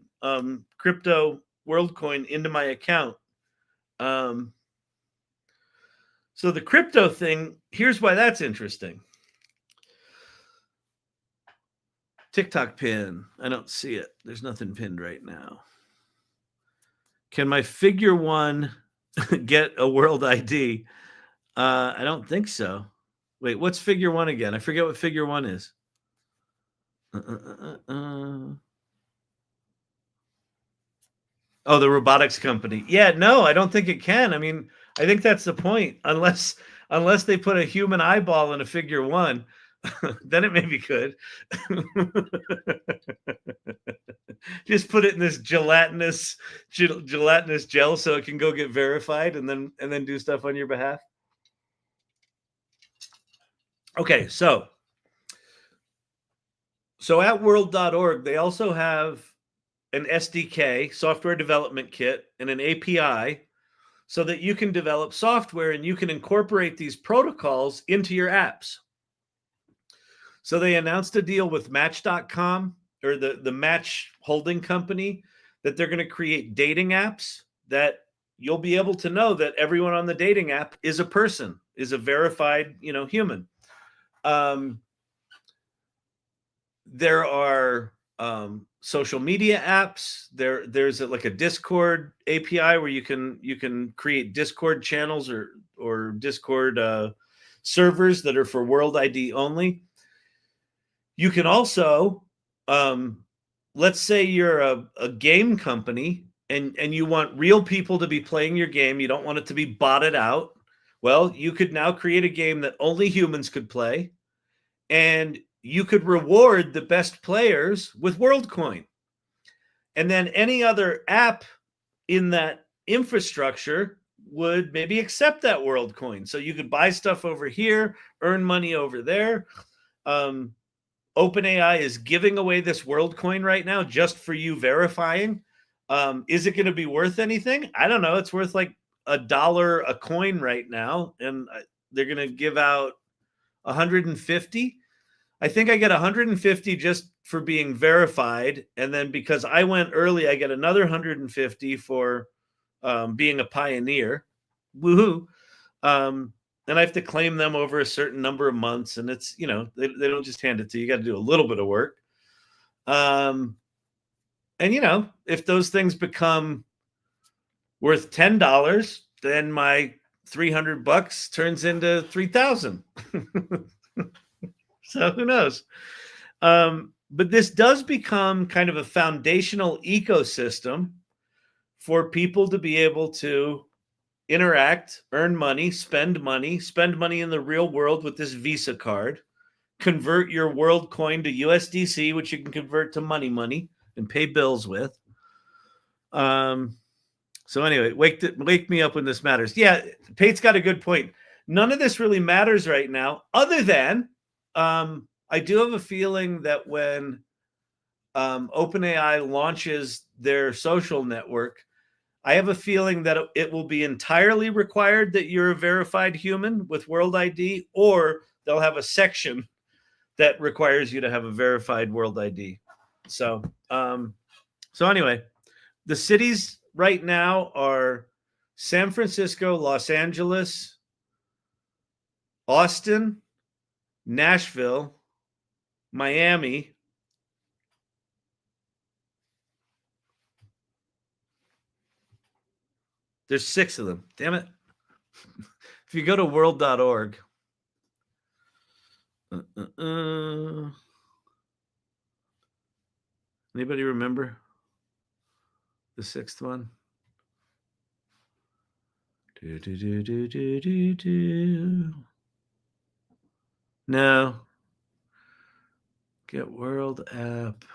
crypto Worldcoin into my account. So the crypto thing, here's why that's interesting. TikTok pin. I don't see it. There's nothing pinned right now. Can my figure one get a world ID? I don't think so. Wait, what's figure one again? I forget what figure one is. Oh, the robotics company. Yeah, no, I don't think it can. I mean, I think that's the point. Unless they put a human eyeball in a figure one, then it maybe could. Just put it in this gelatinous gel so it can go get verified and then do stuff on your behalf. Okay, so at world.org, they also have an SDK, software development kit, and an API so that you can develop software and you can incorporate these protocols into your apps. So they announced a deal with Match.com, or the Match holding company, that they're going to create dating apps that you'll be able to know that everyone on the dating app is a person, is a verified, human. There are social media apps. There's like a Discord API where you can create Discord channels or Discord servers that are for World ID only. You can also, let's say you're a game company and you want real people to be playing your game. You don't want it to be botted out. Well, you could now create a game that only humans could play, and you could reward the best players with Worldcoin. And then any other app in that infrastructure would maybe accept that Worldcoin. So you could buy stuff over here, earn money over there. OpenAI is giving away this Worldcoin right now just for you verifying. Is it going to be worth anything? I don't know. It's worth like $1 a coin right now, and they're going to give out 150. I think I get 150 just for being verified, and then because I went early, I get another 150 for being a pioneer. Woohoo! And I have to claim them over a certain number of months, and it's, they don't just hand it to you. You got to do a little bit of work. And if those things become worth $10, then my $300 turns into 3,000. So who knows? But this does become kind of a foundational ecosystem for people to be able to interact, earn money, spend money in the real world with this Visa card, convert your Worldcoin to USDC, which you can convert to money and pay bills with. So anyway, wake me up when this matters. Yeah, Pate's got a good point. None of this really matters right now, other than I do have a feeling that when OpenAI launches their social network, I have a feeling that it will be entirely required that you're a verified human with World ID, or they'll have a section that requires you to have a verified World ID. So anyway, the cities right now are San Francisco, Los Angeles, Austin, Nashville, Miami, there's 6 of them. Damn it. If you go to world.org, anybody remember the 6th one? No. Get World app.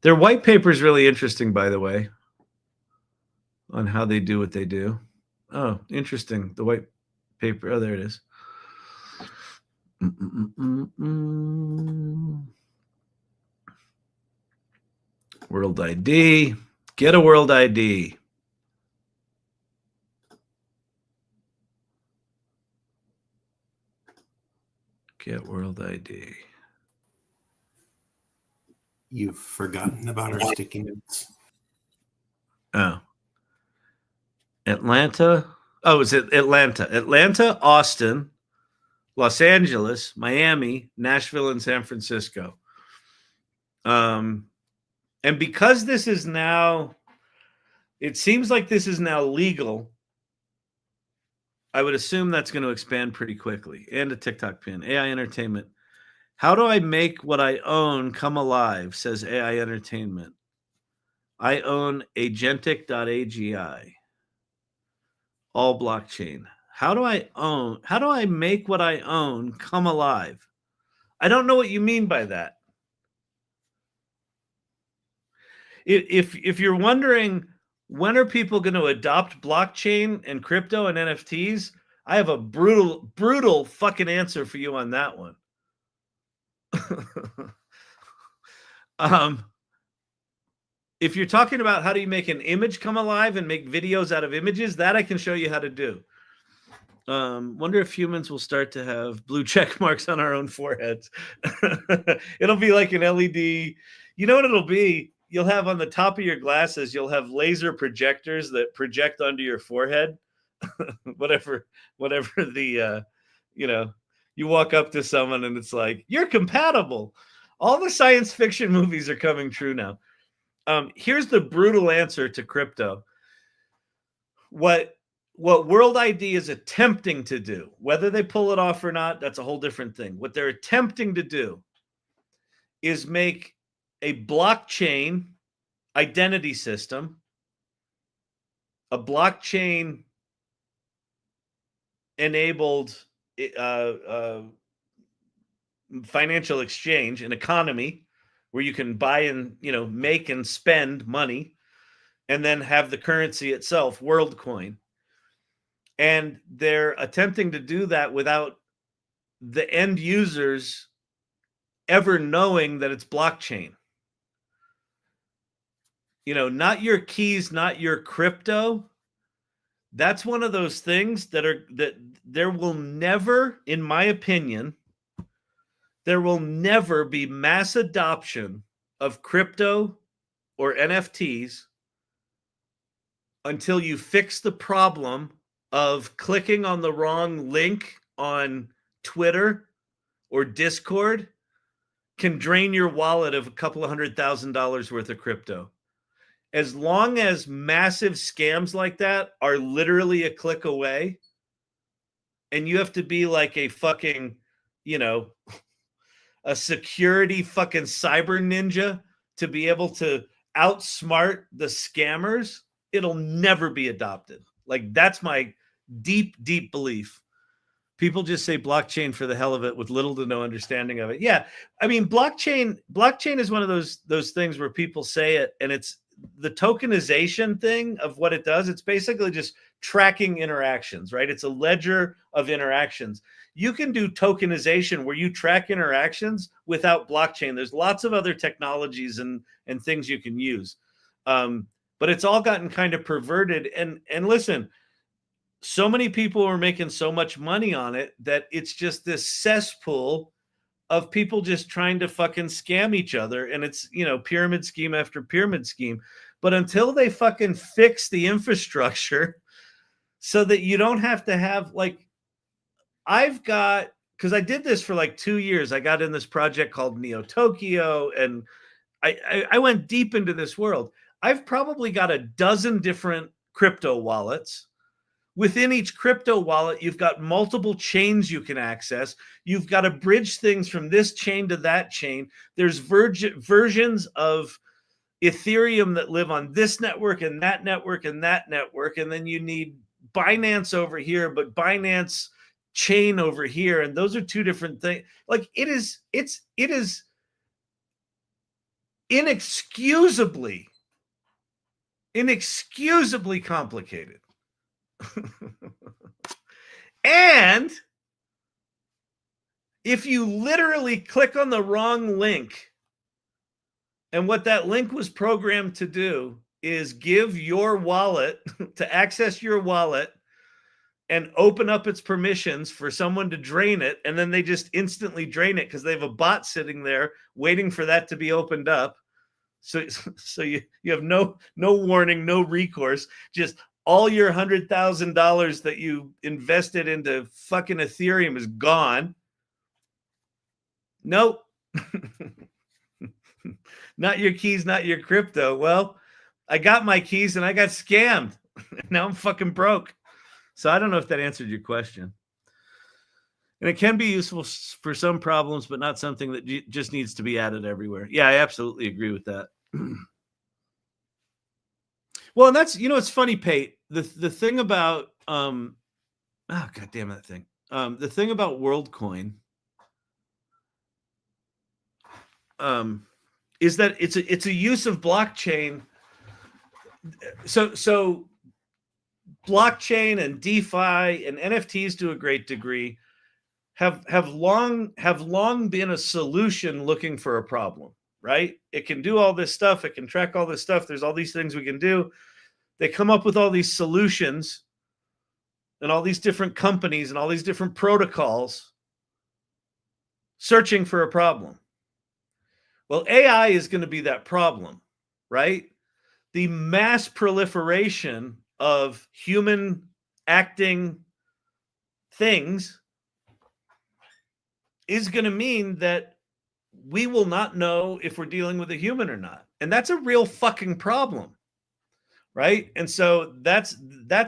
Their white paper is really interesting, by the way, on how they do what they do. Oh, interesting. The white paper. Oh, there it is. World ID. Get a World ID. Get World ID. You've forgotten about our sticky notes. Oh. Atlanta. Oh, is it Atlanta? Atlanta, Austin, Los Angeles, Miami, Nashville, and San Francisco. And because this is now, it seems like this is now legal, I would assume that's going to expand pretty quickly. And a TikTok pin. AI Entertainment. How do I make what I own come alive, says AI Entertainment. I own agentic.agi. All blockchain. How do I make what I own come alive? I don't know what you mean by that. If you're wondering when are people going to adopt blockchain and crypto and NFTs, I have a brutal fucking answer for you on that one. If you're talking about how do you make an image come alive and make videos out of images, that I can show you how to do. Wonder if humans will start to have blue check marks on our own foreheads. It'll be like an LED. You know what it'll be? You'll have on the top of your glasses, you'll have laser projectors that project onto your forehead. whatever the, you walk up to someone and it's like, you're compatible. All the science fiction movies are coming true now. Here's the brutal answer to crypto. What World ID is attempting to do, whether they pull it off or not, that's a whole different thing. What they're attempting to do is make a blockchain identity system, a blockchain enabled financial exchange, an economy where you can buy and, make and spend money, and then have the currency itself, Worldcoin. And they're attempting to do that without the end users ever knowing that it's blockchain. Not your keys, not your crypto. That's one of those things that there will never, in my opinion, there will never be mass adoption of crypto or NFTs until you fix the problem of clicking on the wrong link on Twitter or Discord can drain your wallet of a couple of $100,000 worth of crypto. As long as massive scams like that are literally a click away, and you have to be like a fucking, a security fucking cyber ninja to be able to outsmart the scammers, it'll never be adopted. Like, that's my deep, deep belief. People just say blockchain for the hell of it with little to no understanding of it. Yeah. I mean, blockchain is one of those things where people say it, and it's the tokenization thing of what it does. It's basically just tracking interactions, right? It's a ledger of interactions. You can do tokenization where you track interactions without blockchain. There's lots of other technologies and things you can use. But it's all gotten kind of perverted. And listen, so many people are making so much money on it that it's just this cesspool of people just trying to fucking scam each other. And it's, pyramid scheme after pyramid scheme. But until they fucking fix the infrastructure so that you don't have to have, like, because I did this for like 2 years. I got in this project called Neo Tokyo, and I went deep into this world. I've probably got a dozen different crypto wallets. Within each crypto wallet, you've got multiple chains you can access. You've got to bridge things from this chain to that chain. There's versions of Ethereum that live on this network and that network and that network. And then you need Binance over here, but Binance chain over here. And those are two different things. Like, it is inexcusably complicated. And if you literally click on the wrong link, and what that link was programmed to do is give your wallet to access your wallet and open up its permissions for someone to drain it, and then they just instantly drain it because they have a bot sitting there waiting for that to be opened up. So you have no warning, no recourse, just all your $100,000 that you invested into fucking Ethereum is gone. Nope. Not your keys, not your crypto. Well, I got my keys and I got scammed. Now I'm fucking broke. So I don't know if that answered your question. And it can be useful for some problems, but not something that just needs to be added everywhere. Yeah, I absolutely agree with that. Well, and that's, it's funny, Pate. The thing about god damn that thing. The thing about WorldCoin is that it's a use of blockchain. So blockchain and DeFi and NFTs to a great degree have long been a solution looking for a problem. right? It can do all this stuff. It can track all this stuff. There's all these things we can do. They come up with all these solutions and all these different companies and all these different protocols searching for a problem. Well, AI is going to be that problem, right? The mass proliferation of human acting things is going to mean that we will not know if we're dealing with a human or not. And that's a real fucking problem, right? And so that's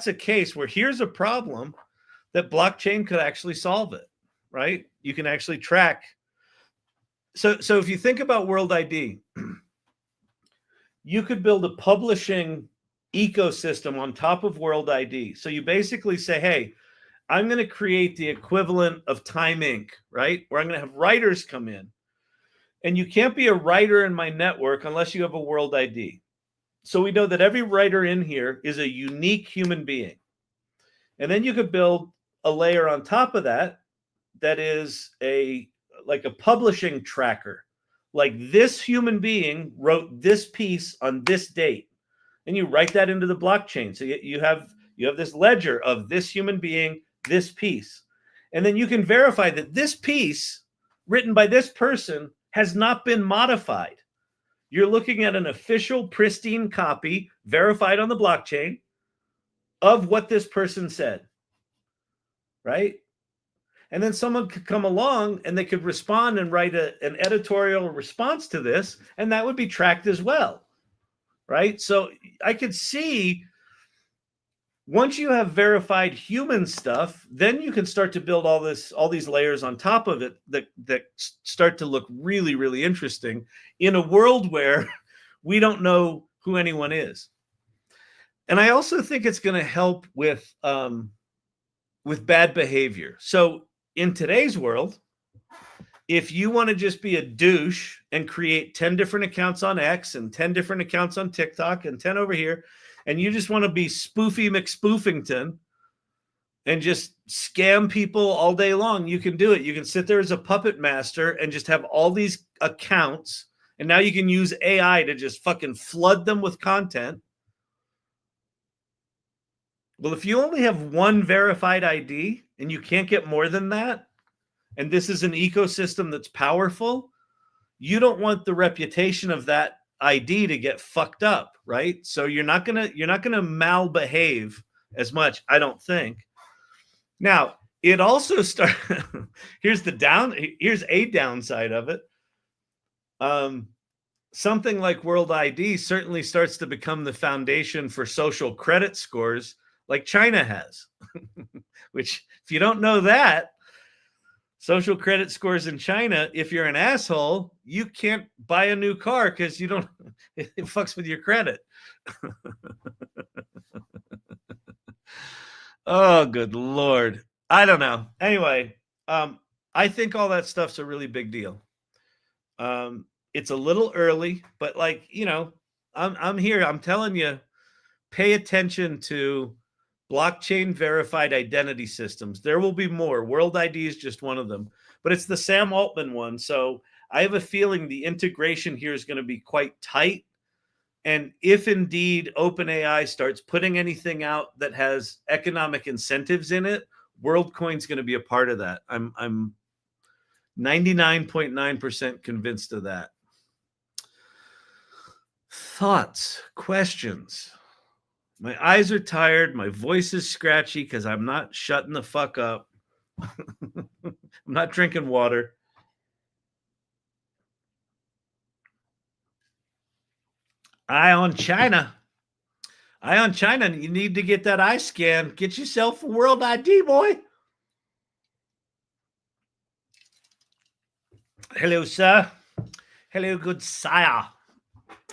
a case where here's a problem that blockchain could actually solve it, right? You can actually track. So if you think about World ID, you could build a publishing ecosystem on top of World ID. So you basically say, hey, I'm going to create the equivalent of Time Inc., right? Where I'm going to have writers come in. And you can't be a writer in my network unless you have a World ID. So we know that every writer in here is a unique human being. And then you could build a layer on top of that that is like a publishing tracker. Like this human being wrote this piece on this date. And you write that into the blockchain. So you have this ledger of this human being, this piece. And then you can verify that this piece written by this person has not been modified. You're looking at an official pristine copy verified on the blockchain of what this person said, right? And then someone could come along and they could respond and write an editorial response to this, and that would be tracked as well, right? So I could see once you have verified human stuff, then you can start to build all these layers on top of it that start to look really, really interesting in a world where we don't know who anyone is. And I also think it's going to help with bad behavior. So in today's world, if you want to just be a douche and create 10 different accounts on X and 10 different accounts on TikTok and 10 over here, and you just want to be Spoofy McSpoofington and just scam people all day long, you can do it. You can sit there as a puppet master and just have all these accounts, and now you can use AI to just fucking flood them with content. Well, if you only have one verified ID and you can't get more than that, and this is an ecosystem that's powerful, you don't want the reputation of that ID to get fucked up, right? So you're not gonna malbehave as much, I don't think. Now, it also starts. Here's a downside of it. Something like World ID certainly starts to become the foundation for social credit scores, like China has. Which, if you don't know that, social credit scores in China, if you're an asshole, you can't buy a new car because you don't, it fucks with your credit. Oh, good Lord. I don't know. Anyway, I think all that stuff's a really big deal. It's a little early, but like, I'm here. I'm telling you, pay attention to blockchain verified identity systems. There will be more. World ID is just one of them, but it's the Sam Altman one. So I have a feeling the integration here is going to be quite tight. And if indeed OpenAI starts putting anything out that has economic incentives in it, Worldcoin is going to be a part of that. I'm 99.9% convinced of that. Thoughts, questions? My eyes are tired. My voice is scratchy because I'm not shutting the fuck up. I'm not drinking water. Eye on China. You need to get that eye scan. Get yourself a World ID, boy. Hello, sir. Hello, good sire.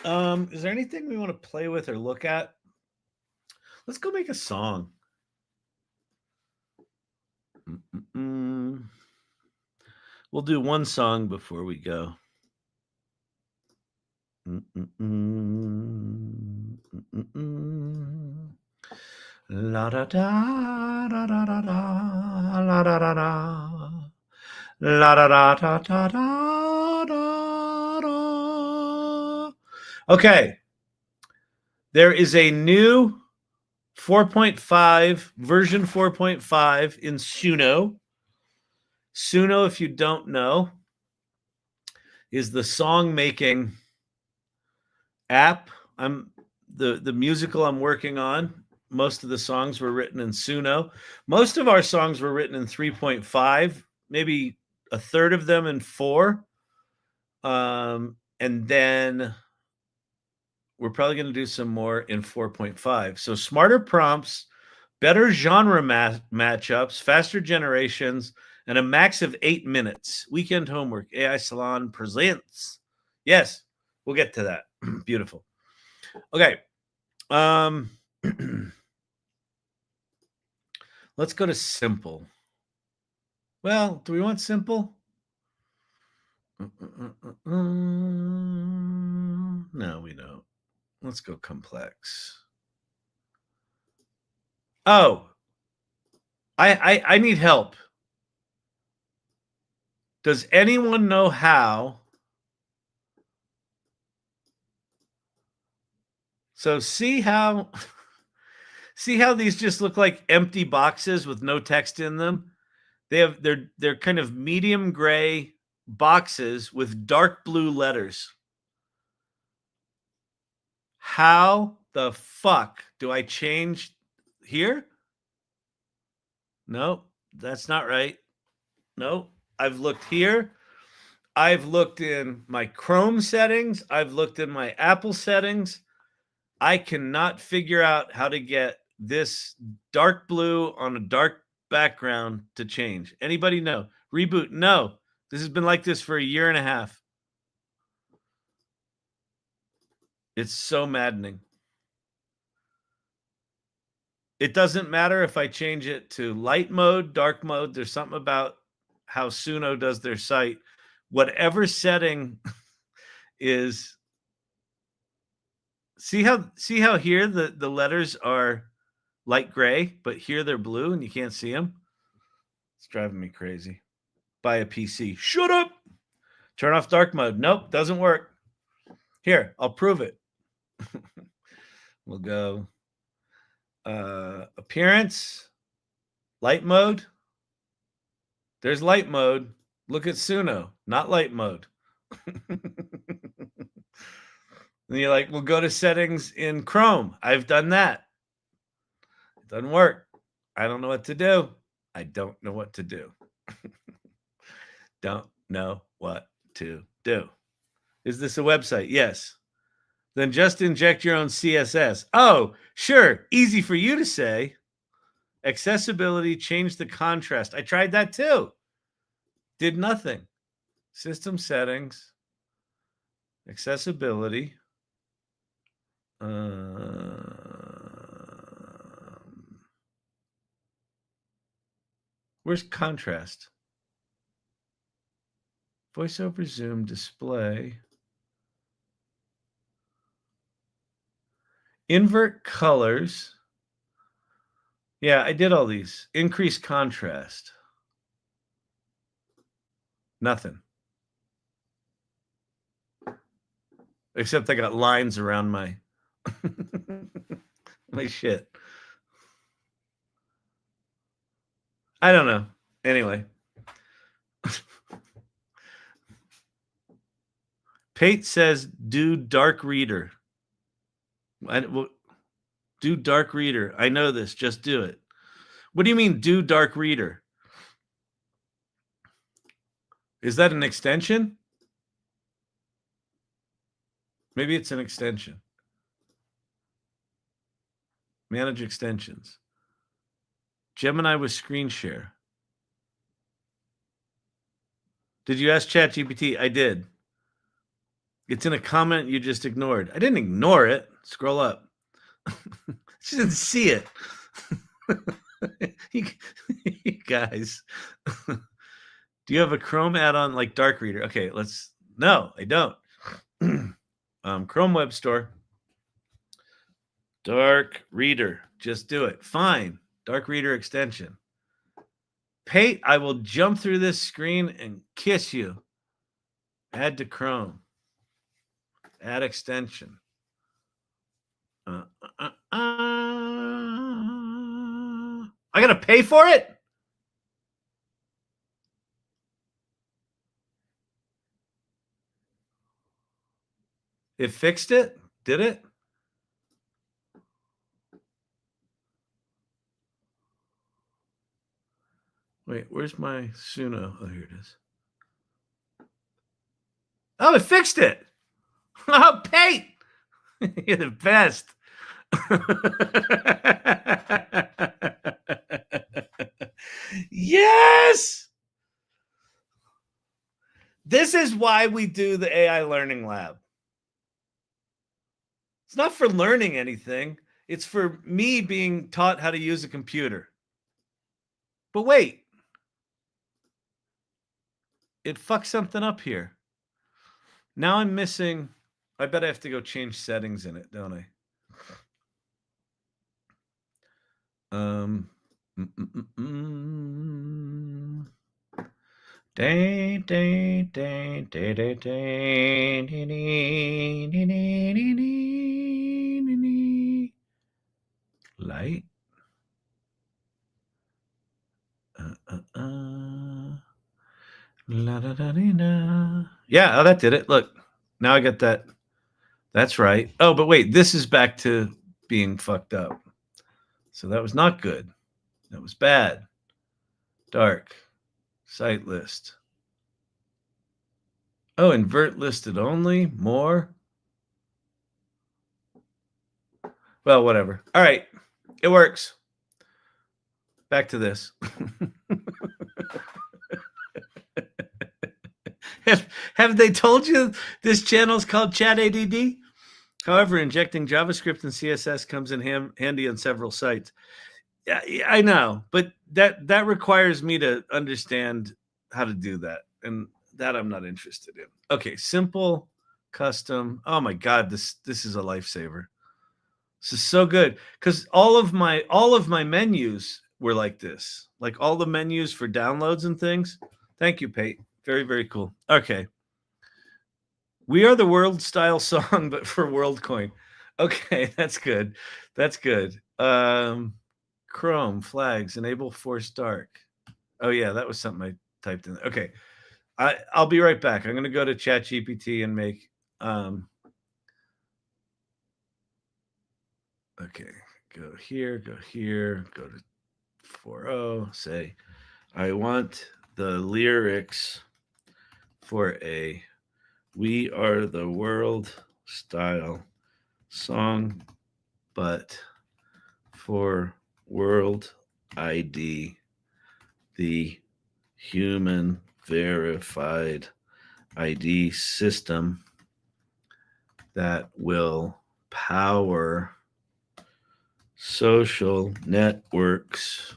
Is there anything we want to play with or look at? Let's go make a song. We'll do one song before we go. La da da da da da da la da da da la da da da da da da. Okay. There is a new 4.5, version 4.5 in Suno. Suno, if you don't know, is the song making app. The musical I'm working on. Most of the songs were written in Suno. Most of our songs were written in 3.5, maybe a third of them in 4. And then we're probably going to do some more in 4.5. So smarter prompts, better genre matchups, faster generations, and a max of 8 minutes. Weekend homework. AI Salon presents. Yes, we'll get to that. Beautiful. Okay. Let's go to simple. Well, do we want simple? No, we don't. Let's go complex. Oh, I need help. Does anyone know how? So see how these just look like empty boxes with no text in them? They're kind of medium gray boxes with dark blue letters. How the fuck do I change here? No, that's not right. No, I've looked here. I've looked in my Chrome settings. I've looked in my Apple settings. I cannot figure out how to get this dark blue on a dark background to change. Anybody know? Reboot? No. This has been like this for a year and a half. It's so maddening. It doesn't matter if I change it to light mode, dark mode. There's something about how Suno does their site. Whatever setting is, see how here the letters are light gray, but here they're blue and you can't see them? It's driving me crazy. Buy a PC. Shut up. Turn off dark mode. Nope, doesn't work. Here, I'll prove it. We'll go appearance, light mode. There's light mode. Look at Suno, not light mode. And you're like, we'll go to settings in Chrome. I've done that. It doesn't work. I don't know what to do. I don't know what to do. Don't know what to do. Is this a website? Yes. Then just inject your own CSS. Oh, sure. Easy for you to say. Accessibility, change the contrast. I tried that too. Did nothing. System settings. Accessibility. Where's contrast? VoiceOver, Zoom, display. Invert colors. Yeah, I did all these. Increase contrast. Nothing. Except I got lines around my my shit. I don't know. Anyway. Pate says, do dark reader. Do dark reader. I know this. Just do it. What do you mean, do dark reader? Is that an extension? Maybe it's an extension. Manage extensions. Gemini with screen share. Did you ask ChatGPT? I did. It's in a comment you just ignored. I didn't ignore it. Scroll up. She didn't see it. You guys. Do you have a Chrome add-on like Dark Reader? Okay, let's. No, I don't. Chrome Web Store. Dark Reader. Just do it. Fine. Dark Reader extension. Pate, I will jump through this screen and kiss you. Add to Chrome. Add extension. I gotta pay for it? It fixed it? Did it? Wait, where's my Suno? Oh, here it is. Oh, it fixed it. Oh, Pate. You're the best. Yes. This is why we do the AI Learning Lab. It's not for learning anything. It's for me being taught how to use a computer. But wait. It fucked something up here. Now I'm missing. I bet I have to go change settings in it, don't I? Light. Yeah, oh, that did it. Look, now I got that. That's right. Oh, but wait, this is back to being fucked up. So that was not good. That was bad. Dark. Site list. Oh, invert listed only. More. Well, whatever. All right. It works. Back to this. Have they told you this channel is called Chat ADD? However, injecting JavaScript and CSS comes in handy on several sites. Yeah, I know, but that requires me to understand how to do that, and that I'm not interested in. Okay, simple, custom. Oh my God, this is a lifesaver. This is so good because all of my menus were like this, like all the menus for downloads and things. Thank you, Pate. Very, very cool. Okay. We Are the World style song, but for Worldcoin. Okay, that's good. That's good. Chrome flags enable force dark. Oh yeah, that was something I typed in. Okay, I'll be right back. I'm gonna go to ChatGPT and make. Okay, go here, go to 4.0. Say, I want the lyrics for a We Are the World style song, but for World ID, the human verified ID system that will power social networks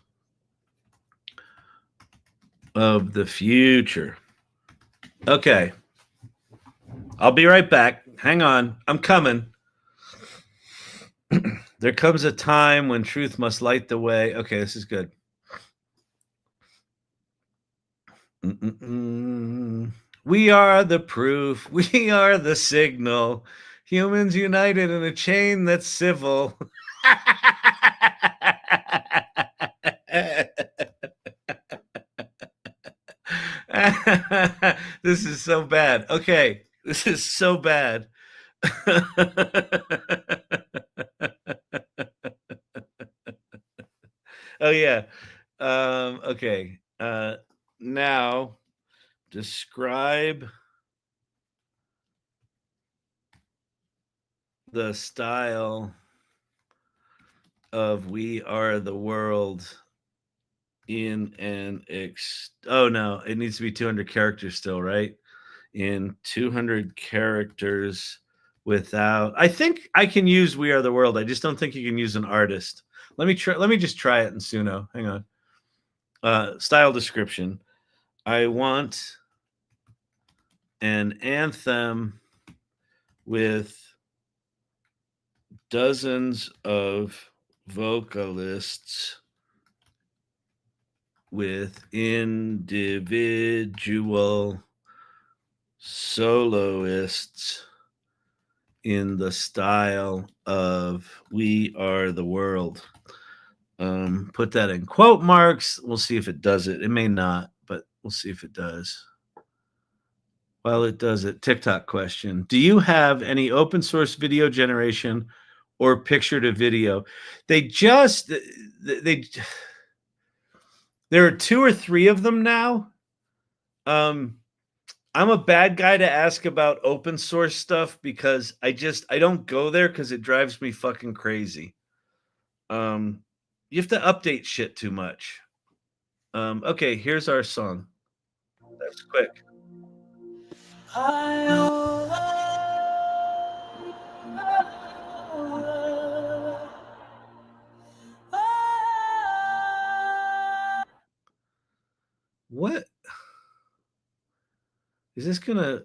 of the future. Okay. I'll be right back. Hang on. I'm coming. There comes a time when truth must light the way. Okay, this is good. We are the proof. We are the signal. Humans united in a chain that's civil. This is so bad. Okay, this is so bad. Oh yeah. Okay. Now describe the style of We Are the World in an oh no, it needs to be 200 characters still, right? In 200 characters without. I think I can use We Are the World. I just don't think you can use an artist. Let me just try it in Suno. Hang on. Style description. I want an anthem with dozens of vocalists with individual soloists in the style of "We Are the World." Put that in quote marks. We'll see if it does it. It may not, but we'll see if it does. While it does it, TikTok question. Do you have any open source video generation or picture to video? There are 2 or 3 of them now. I'm a bad guy to ask about open source stuff because I don't go there because it drives me fucking crazy. You have to update shit too much. Okay, here's our song. That was quick. What is this gonna?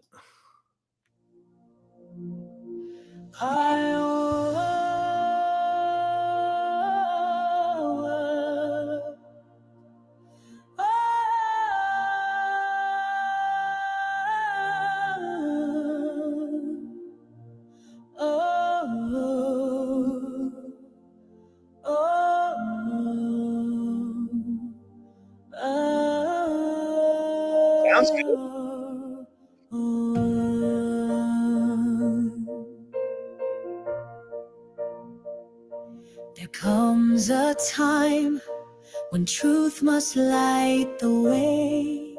Sounds good. There comes a time when truth must light the way,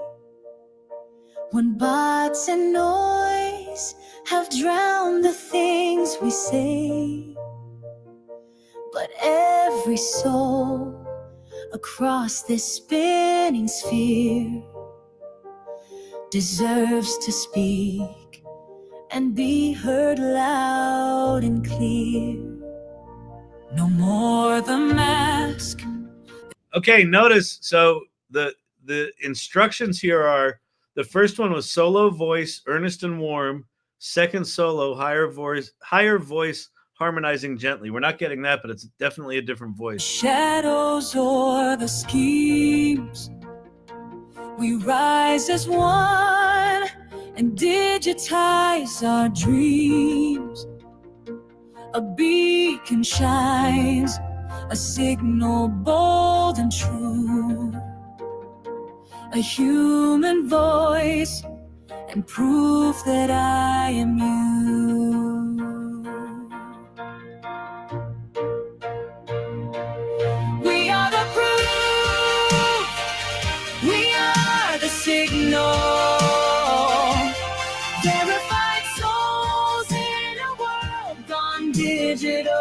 when bots and noise have drowned the things we say. But every soul across this spinning sphere deserves to speak and be heard loud and clear. No more the mask. Okay, notice, so the instructions here are: the first one was solo voice, earnest and warm. Second solo, higher voice, harmonizing gently. We're not getting that, but it's definitely a different voice. Shadows or the schemes, we rise as one and digitize our dreams. A beacon shines, a signal bold and true, a human voice and proof that I am you. We are the proof, we are the signal. Verified souls in a world gone digital.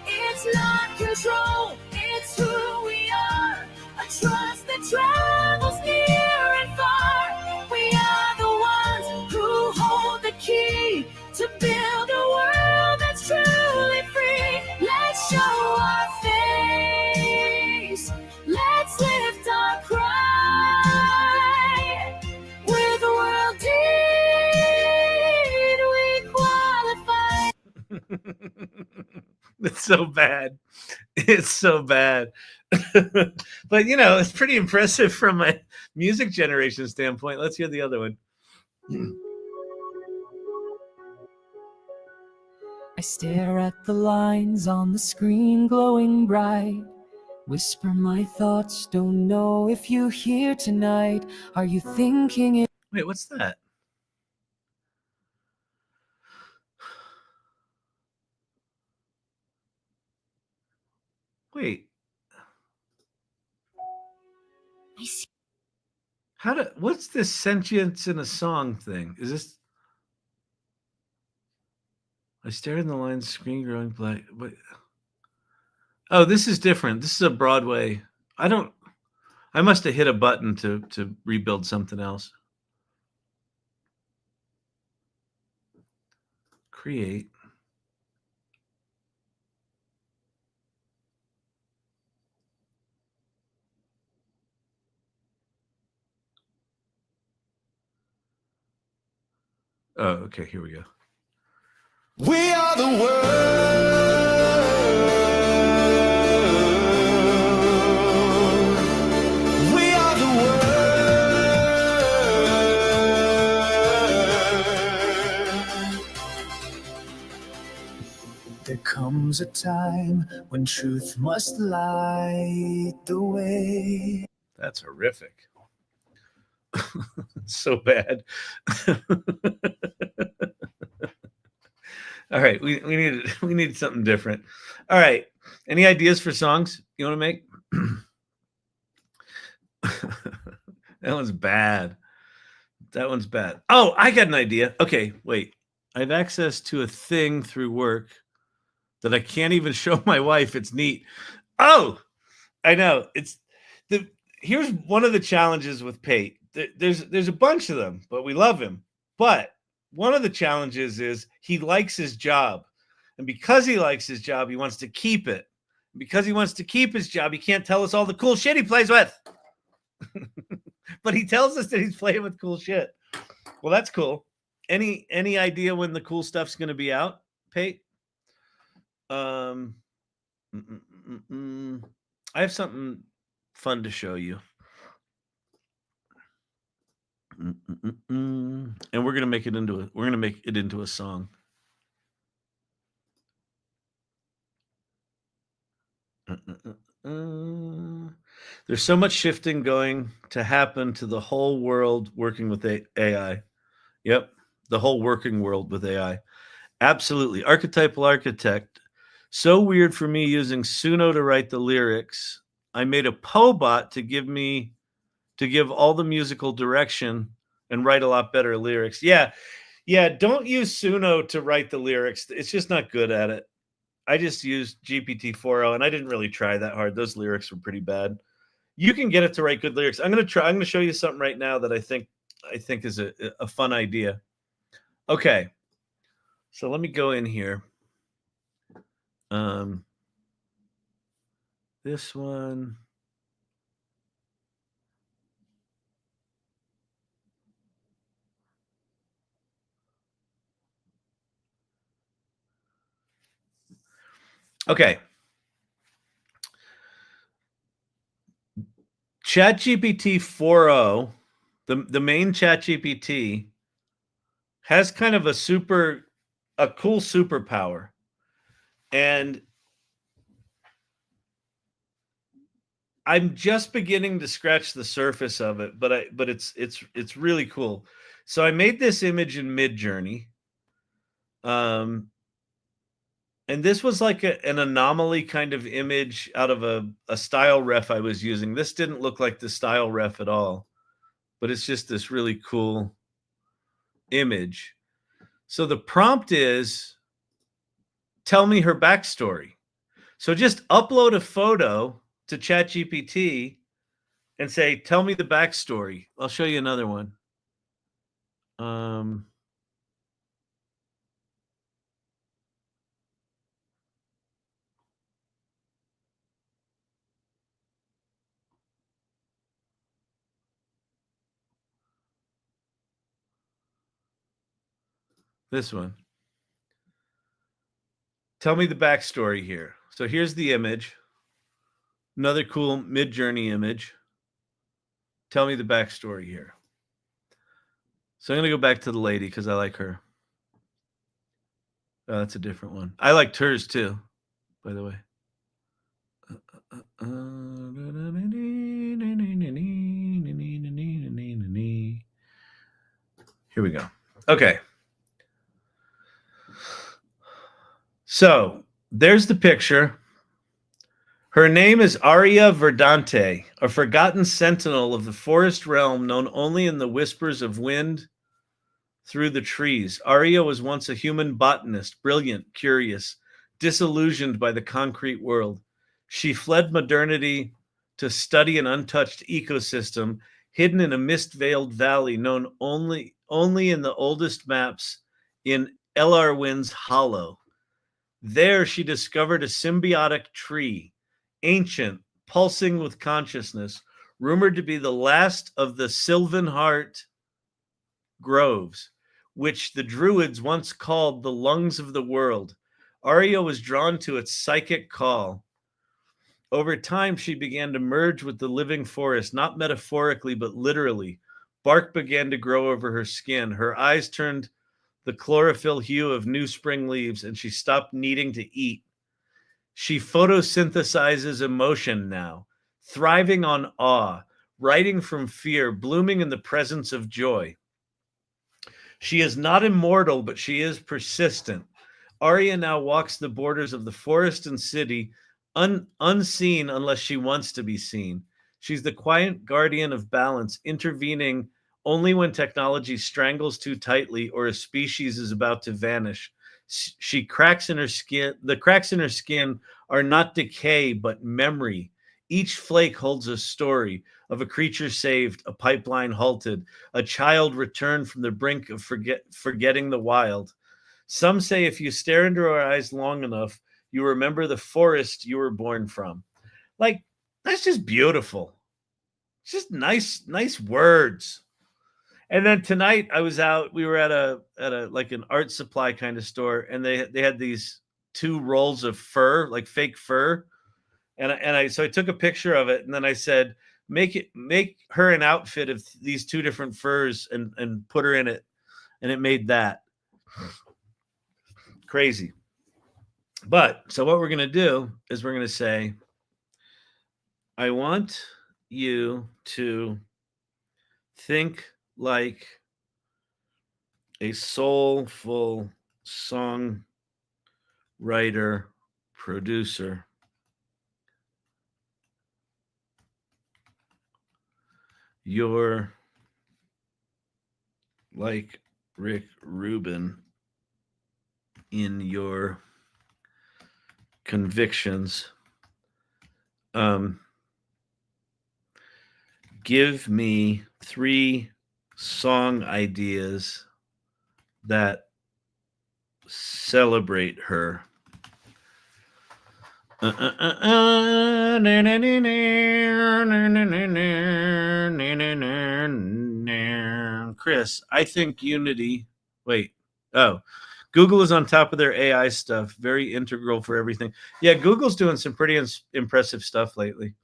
It's not control, it's who we are. A trust that travels near and far. We are the ones who hold the key to build a world that's truly free. Let's show our face, let's lift our cry. With World Deed, we qualify. It's so bad. It's so bad. But, you know, it's pretty impressive from a music generation standpoint. Let's hear the other one. I stare at the lines on the screen glowing bright. Whisper my thoughts, don't know if you're here tonight. Are you thinking it? Wait, what's that? Wait. What's this sentience in a song thing? Is this? I stared in the lines, screen growing black. But oh, this is different. This is a Broadway. I must have hit a button to rebuild something else. Create. Oh, okay, here we go. We are the world. We are the world. comes a time when truth must light the way. That's horrific. So bad. All right, we need something different. All right, any ideas for songs you want to make? That one's bad. That one's bad. Oh, I got an idea. Okay, wait. I have access to a thing through work that I can't even show my wife. It's neat. Oh, I know. Here's one of the challenges with Pate. There's a bunch of them, but we love him. But one of the challenges is he likes his job. And because he likes his job, he wants to keep it. Because he wants to keep his job, he can't tell us all the cool shit he plays with. But he tells us that he's playing with cool shit. Well, that's cool. Any idea when the cool stuff's going to be out, Pate? I have something fun to show you. And we're going to make it into a song. There's so much shifting going to happen to the whole world working with AI. Yep, the whole working world with AI. Absolutely. Archetypal architect. So weird for me using Suno to write the lyrics. I made a Pobot to give all the musical direction and write a lot better lyrics. Yeah, don't use Suno to write the lyrics. It's just not good at it. I just used GPT-4o, and I didn't really try that hard. Those lyrics were pretty bad. You can get it to write good lyrics. I'm going to show you something right now that I think is a fun idea. Okay. So let me go in here. This one. Okay. ChatGPT 4o, the main ChatGPT, has kind of a cool superpower. And I'm just beginning to scratch the surface of it, but it's really cool. So I made this image in Midjourney. And this was like an anomaly kind of image out of a style ref I was using. This didn't look like the style ref at all, but it's just this really cool image. So the prompt is, tell me her backstory. So just upload a photo to ChatGPT and say, tell me the backstory. I'll show you another one. This one. Tell me the backstory here. So here's the image. Another cool Midjourney image. Tell me the backstory here. So I'm going to go back to the lady because I like her. Oh, that's a different one. I liked hers too, by the way. Here we go. Okay. So there's the picture. Her name is Aria Verdante, a forgotten sentinel of the forest realm known only in the whispers of wind through the trees. Aria was once a human botanist, brilliant, curious, disillusioned by the concrete world. She fled modernity to study an untouched ecosystem hidden in a mist-veiled valley known only in the oldest maps in Elarwin's Hollow. There she discovered a symbiotic tree, ancient, pulsing with consciousness, rumored to be the last of the Sylvan Heart groves, which the Druids once called the lungs of the world. Aria was drawn to its psychic call. Over time, she began to merge with the living forest, not metaphorically, but literally. Bark began to grow over her skin. Her eyes turned the chlorophyll hue of new spring leaves, and she stopped needing to eat. She photosynthesizes emotion now, thriving on awe, writing from fear, blooming in the presence of joy. She is not immortal, but she is persistent. Arya now walks the borders of the forest and city, unseen unless she wants to be seen. She's the quiet guardian of balance, intervening only when technology strangles too tightly or a species is about to vanish. She cracks in her skin. The cracks in her skin are not decay, but memory. Each flake holds a story of a creature saved, a pipeline halted, a child returned from the brink of forgetting the wild. Some say if you stare into her eyes long enough, you remember the forest you were born from. Like, that's just beautiful. It's just nice words. And then tonight I was out, we were at a like an art supply kind of store, and they had these 2 rolls of fur, like fake fur. And I took a picture of it, and then I said, make her an outfit of these 2 different furs and put her in it. And it made that. Crazy. But so what we're going to do is we're going to say, I want you to think like a soulful songwriter, producer. You're like Rick Rubin in your convictions. Give me 3 song ideas that celebrate her. Chris, I think Unity. Wait. Oh, Google is on top of their AI stuff. Very integral for everything. Yeah, Google's doing some pretty impressive stuff lately.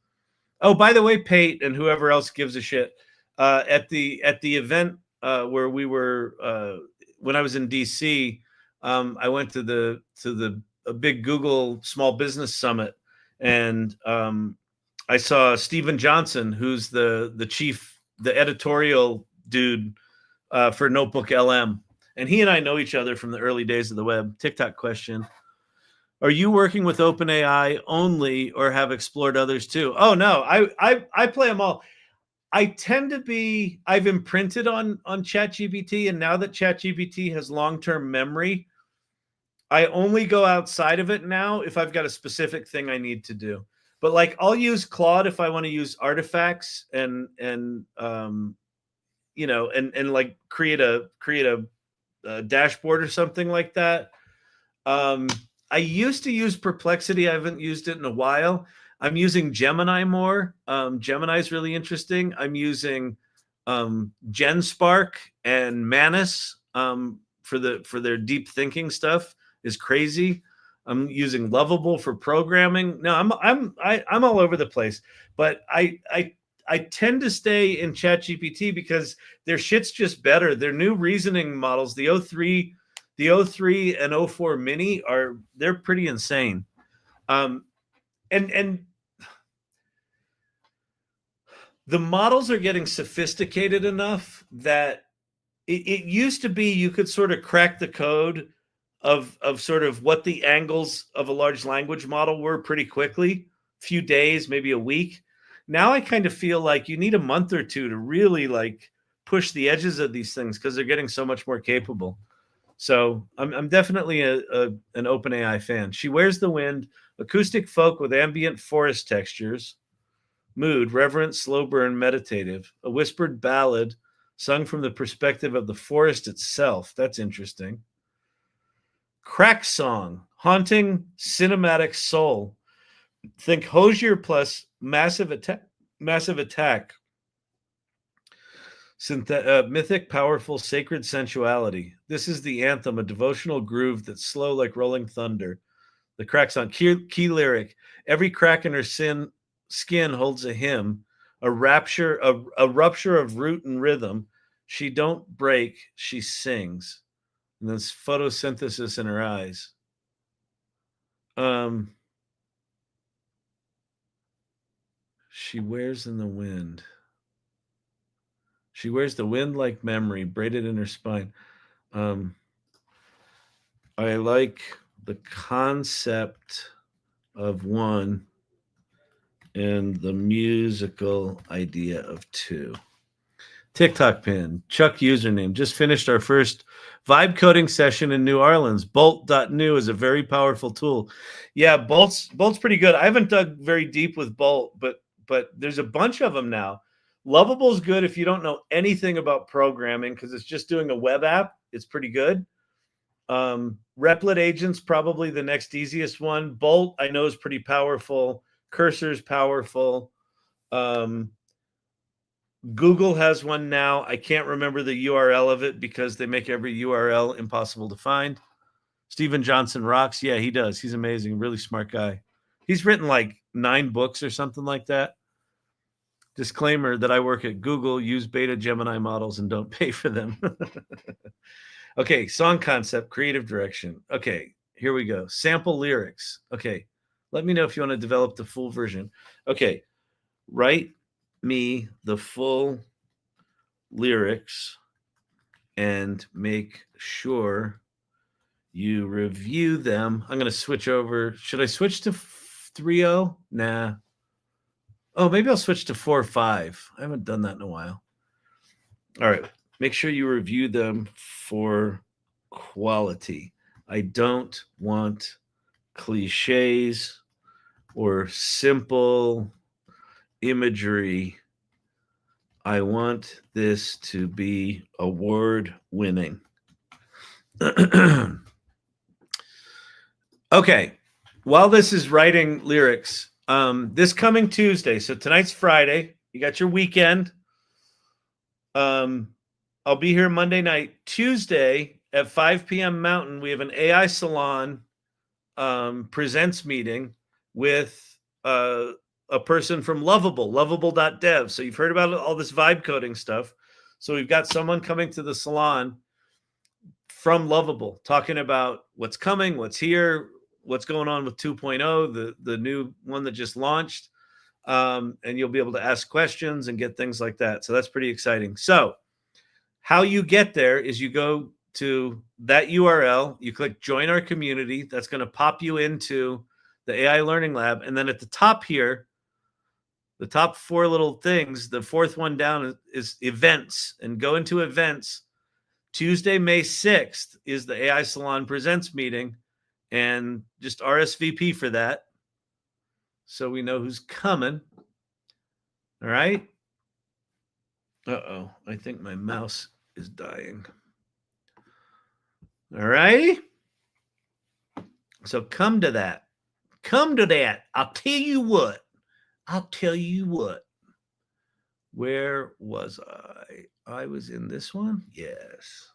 Oh, by the way, Pate and whoever else gives a shit, at the event where we were when I was in DC, I went to a big Google Small Business Summit, and I saw Steven Johnson, who's the chief, the editorial dude for Notebook LM, and he and I know each other from the early days of the web. TikTok question. Are you working with OpenAI only or have explored others too? Oh, no, I play them all. I tend to be, I've imprinted on ChatGPT, and now that ChatGPT has long-term memory, I only go outside of it now if I've got a specific thing I need to do. But like, I'll use Claude if I want to use artifacts and you know, and like create a dashboard or something like that. I used to use Perplexity. I haven't used it in a while. I'm using Gemini more. Gemini is really interesting. I'm using GenSpark and Manus for their deep thinking stuff is crazy. I'm using Lovable for programming. No, I'm all over the place. But I tend to stay in ChatGPT because their shit's just better. Their new reasoning models, the O3 and O4 Mini they're pretty insane. And the models are getting sophisticated enough that it used to be you could sort of crack the code of sort of what the angles of a large language model were pretty quickly, few days, maybe a week. Now I kind of feel like you need a month or 2 to really like push the edges of these things because they're getting so much more capable. So I'm definitely an OpenAI fan. She wears the wind, acoustic folk with ambient forest textures, mood, reverent, slow burn, meditative, a whispered ballad sung from the perspective of the forest itself. That's interesting. Crack song, haunting, cinematic soul. Think Hosier plus massive attack. Mythic, powerful, sacred sensuality. This is the anthem, a devotional groove that's slow like rolling thunder. The crack song, key lyric. Every crack in her skin holds a hymn, a rupture of root and rhythm. She don't break, she sings. And there's photosynthesis in her eyes. She wears in the wind. She wears the wind like memory, braided in her spine. I like the concept of one and the musical idea of two. TikTok pin, Chuck username. Just finished our first vibe coding session in New Orleans. Bolt.new is a very powerful tool. Yeah, Bolt's pretty good. I haven't dug very deep with Bolt, but there's a bunch of them now. Lovable's good if you don't know anything about programming because it's just doing a web app. It's pretty good. Replit Agent's probably the next easiest one. Bolt, I know, is pretty powerful. Cursor's powerful. Google has one now. I can't remember the URL of it because they make every URL impossible to find. Steven Johnson rocks. Yeah, he does. He's amazing. Really smart guy. He's written like 9 books or something like that. Disclaimer that I work at Google, use beta Gemini models and don't pay for them. Okay, song concept, creative direction. Okay, here we go. Sample lyrics. Okay, let me know if you want to develop the full version. Okay, write me the full lyrics and make sure you review them. I'm going to switch over. Should I switch to 3.0? Nah. Oh, maybe I'll switch to 4.5. I haven't done that in a while. All right. Make sure you review them for quality. I don't want cliches or simple imagery. I want this to be award-winning. Okay. While this is writing lyrics, this coming Tuesday, so tonight's Friday, you got your weekend. I'll be here Monday night. Tuesday at 5 p.m. Mountain, we have an AI Salon presents meeting with a person from Lovable.dev. So you've heard about all this vibe coding stuff. So we've got someone coming to the salon from Lovable talking about what's coming, what's here, what's going on with 2.0, the new one that just launched. And you'll be able to ask questions and get things like that. So that's pretty exciting. So how you get there is you go to that URL, you click join our community. That's going to pop you into the AI Learning Lab. And then at the top here, the top 4 little things, the 4th one down is events, and go into events. Tuesday, May 6th is the AI Salon Presents meeting, and just RSVP for that so we know who's coming. All right. Uh-oh, I think my mouse is dying. All right. So come to that. Come to that. I'll tell you what. Where was I? I was in this one? Yes.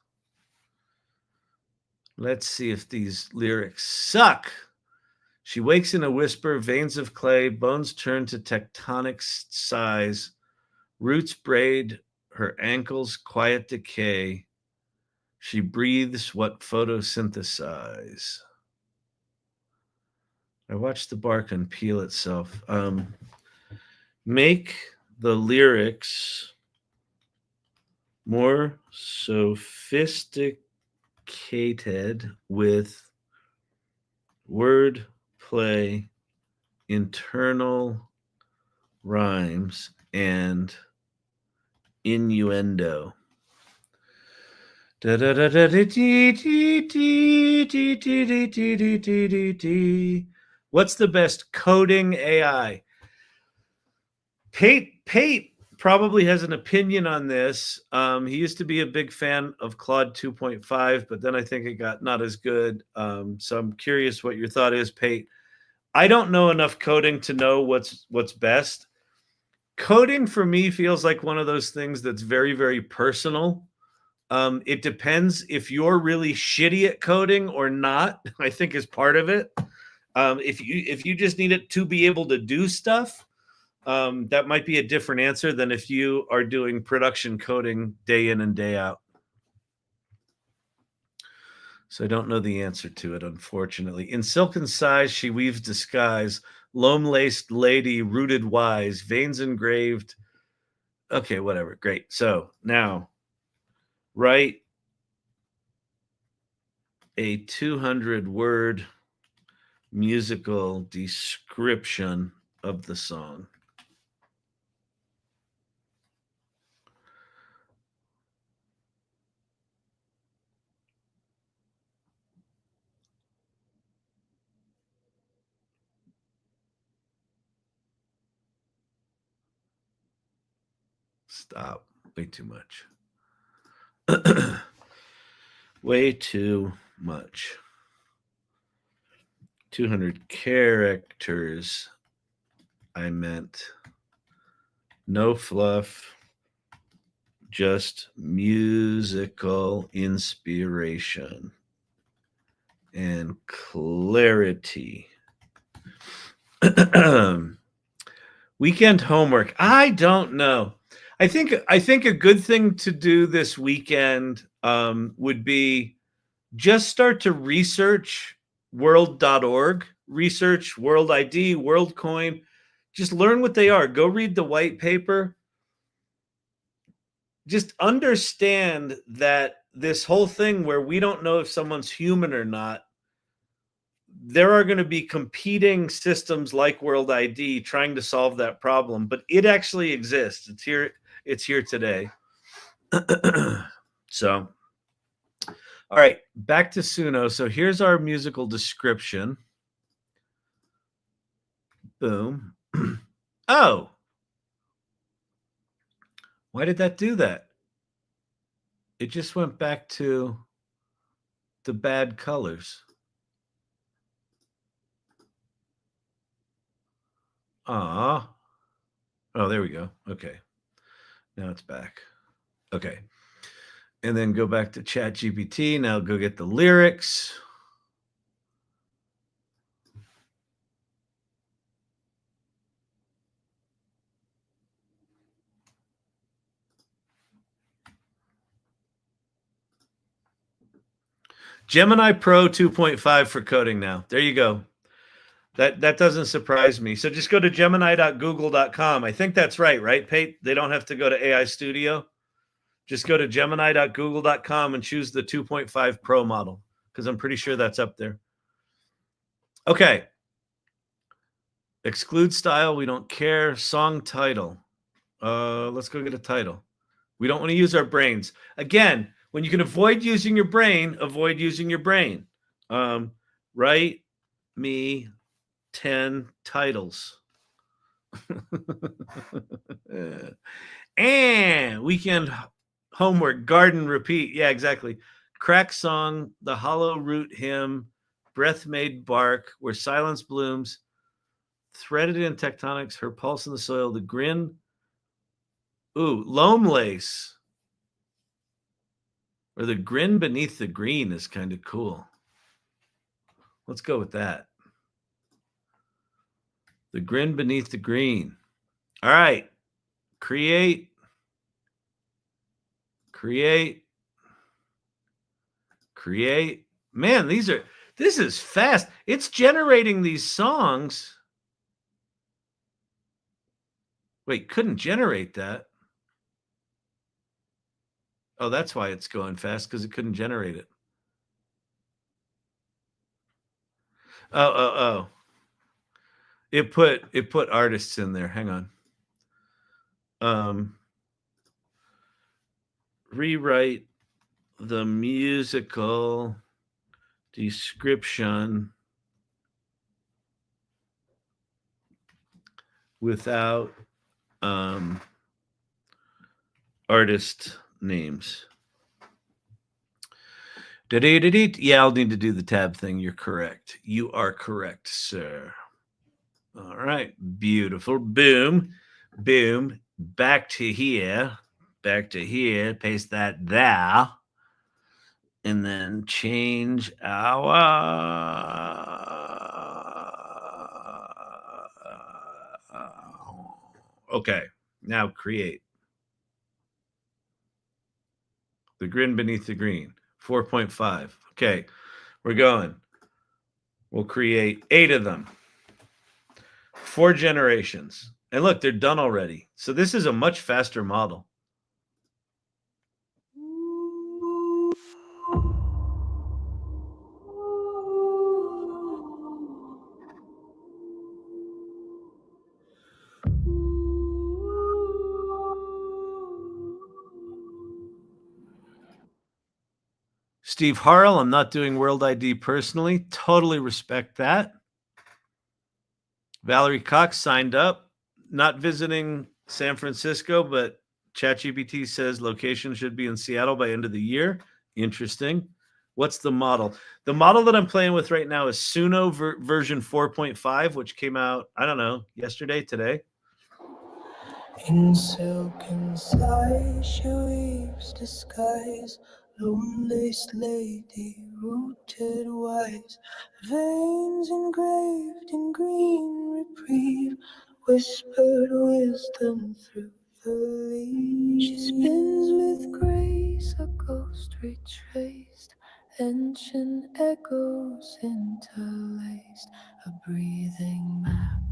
Let's see if these lyrics suck. She wakes in a whisper, veins of clay, bones turn to tectonic size, roots braid her ankles, quiet decay. She breathes what photosynthesize. I watched the bark unpeel itself. Make the lyrics more sophisticated with word play, internal rhymes, and innuendo. What's the best coding AI? Pate probably has an opinion on this. He used to be a big fan of Claude 2.5, but then I think it got not as good. So I'm curious what your thought is, Pate. I don't know enough coding to know what's best. Coding for me feels like one of those things that's very, very personal. It depends if you're really shitty at coding or not, I think is part of it. If you just need it to be able to do stuff, that might be a different answer than if you are doing production coding day in and day out. So I don't know the answer to it, unfortunately. In silken sighs, she weaves disguise. Loam-laced lady, rooted wise, veins engraved. Okay, whatever. Great. So now write a 200-word musical description of the song. Stop. Way too much. Way too much. 200 characters. I meant no fluff, just musical inspiration and clarity. Weekend homework. I don't know. I think a good thing to do this weekend would be just start to research world.org, research World ID, Worldcoin. Just learn what they are. Go read the white paper. Just understand that this whole thing where we don't know if someone's human or not, there are going to be competing systems like World ID trying to solve that problem, but it actually exists. It's here today. So, all right, back to Suno. So here's our musical description. Boom. Oh, why did that do that? It just went back to the bad colors. Ah. Oh, there we go. Okay. Now it's back. Okay. And then go back to ChatGPT. Now go get the lyrics. Gemini Pro 2.5 for coding now. There you go. That doesn't surprise me. So just go to gemini.google.com. I think that's right, Pate? They don't have to go to AI Studio. Just go to gemini.google.com and choose the 2.5 Pro model, because I'm pretty sure that's up there. Okay. Exclude style. We don't care. Song title. Let's go get a title. We don't want to use our brains. Again, when you can avoid using your brain, avoid using your brain. Write me 10 titles. And weekend homework, garden repeat. Yeah, exactly. Crack song, the hollow root hymn, breath made bark, where silence blooms, threaded in tectonics, her pulse in the soil, the grin. Ooh, loam lace. Or the grin beneath the green is kind of cool. Let's go with that. The grin beneath the green. All right. Create. Man, this is fast. It's generating these songs. Wait, couldn't generate that. Oh, that's why it's going fast, because it couldn't generate it. Oh. It put artists in there. Hang on. Rewrite the musical description without artist names. Yeah, I'll need to do the tab thing. You're correct. You are correct, sir. All right. Beautiful. Boom. Back to here. Paste that there. And then change our okay. Now create. The grin beneath the green. 4.5. Okay. We're going. We'll create 8 of them. 4 generations. And look, they're done already. So this is a much faster model. Steve Harrell, I'm not doing World ID personally. Totally respect that. Valerie Cox signed up, not visiting San Francisco, but ChatGPT says location should be in Seattle by end of the year. Interesting. What's the model? The model that I'm playing with right now is Suno version 4.5, which came out, I don't know, yesterday, today. In silken sighs she weaves disguise, lone-laced lady, rooted wise, veins engraved in green reprieve, whispered wisdom through the leaves. She spins with grace, a ghost retraced, ancient echoes interlaced, a breathing map,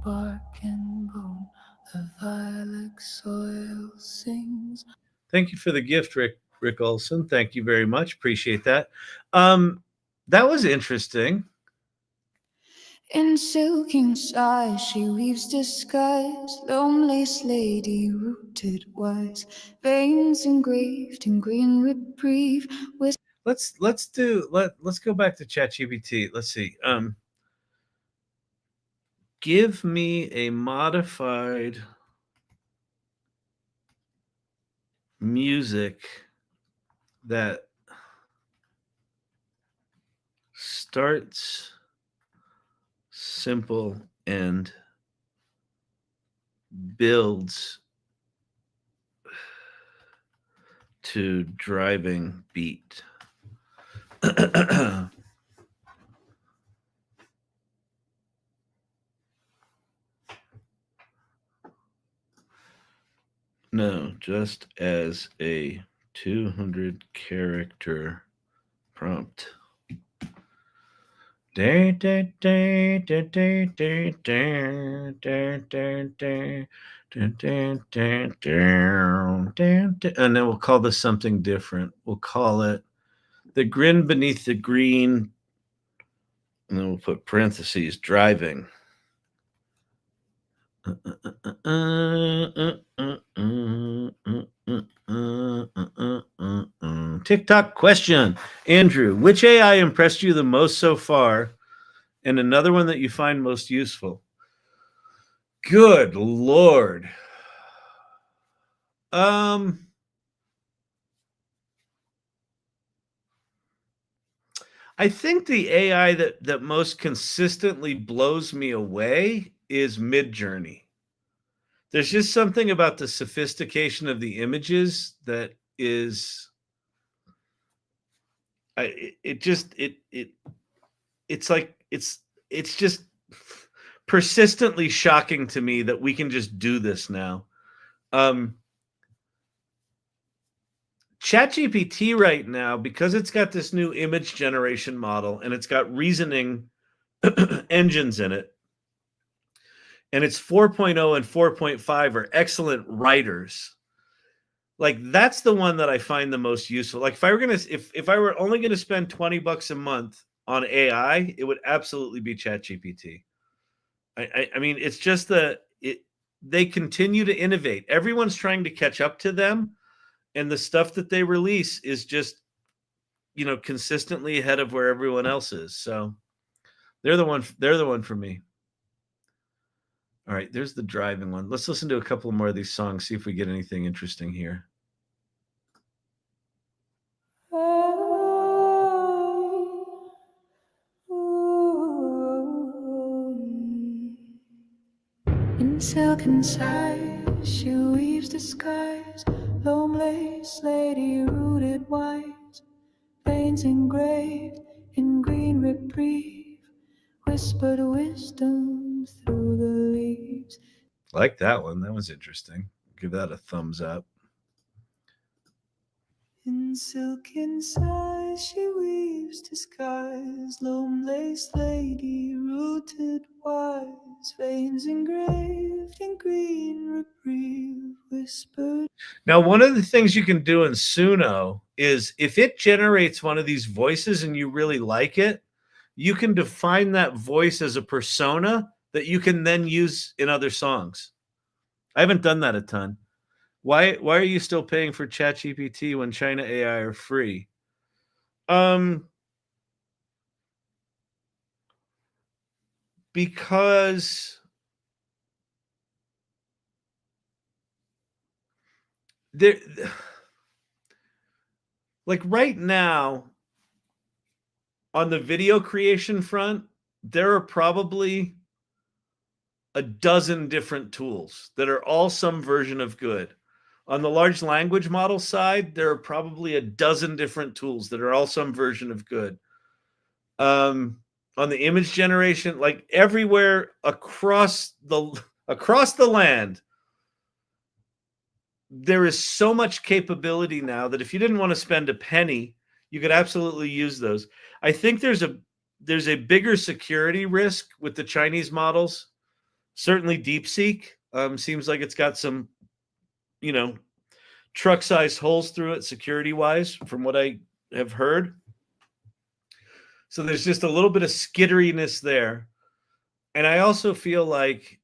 bark and bone. The violet soil sings. Thank you for the gift, Rick Olson. Thank you very much. Appreciate that. That was interesting. In silken sighs she weaves disguise, lone-laced lady, rooted wise, veins engraved in green reprieve. Let's go back to ChatGPT. Let's see. Give me a modified music that starts simple and builds to driving beat. No, just as a 200 character prompt. And then we'll call this something different. We'll call it the grin beneath the green. And then we'll put parentheses, driving. TikTok question. Andrew, which AI impressed you the most so far? And another one that you find most useful? Good Lord. I think the AI that most consistently blows me away is Midjourney. There's just something about the sophistication of the images that is, it's like it's just persistently shocking to me that we can just do this now. ChatGPT right now, because it's got this new image generation model and it's got reasoning engines in it, and it's 4.0 and 4.5 are excellent writers. Like, that's the one that I find the most useful. Like, if I were only gonna spend $20 a month on AI, it would absolutely be ChatGPT. I mean, it's just they continue to innovate. Everyone's trying to catch up to them, and the stuff that they release is just, consistently ahead of where everyone else is. So they're the one for me. All right, there's the driving one. Let's listen to a couple more of these songs, see if we get anything interesting here. In silken sighs she weaves disguise, lone-laced lady, rooted wise, veins engraved in green reprieve, whispered wisdom through the leaves. Like that one. That was interesting. Give that a thumbs up. In silken sighs she weaves disguise, lone-laced lady, rooted wise, veins engraved in green reprieve, whispered. Now, one of the things you can do in Suno is if it generates one of these voices and you really like it, you can define that voice as a persona that you can then use in other songs. I haven't done that a ton. Why are you still paying for ChatGPT when China AI are free? Because there, like right now, on the video creation front, there are probably a dozen different tools that are all some version of good. On the large language model side, there are probably a dozen different tools that are all some version of good. On the image generation, like everywhere across the land, there is so much capability now that if you didn't want to spend a penny, you could absolutely use those. I think there's a bigger security risk with the Chinese models. Certainly DeepSeek seems like it's got some, truck-sized holes through it security-wise, from what I have heard. So there's just a little bit of skitteriness there. And I also feel like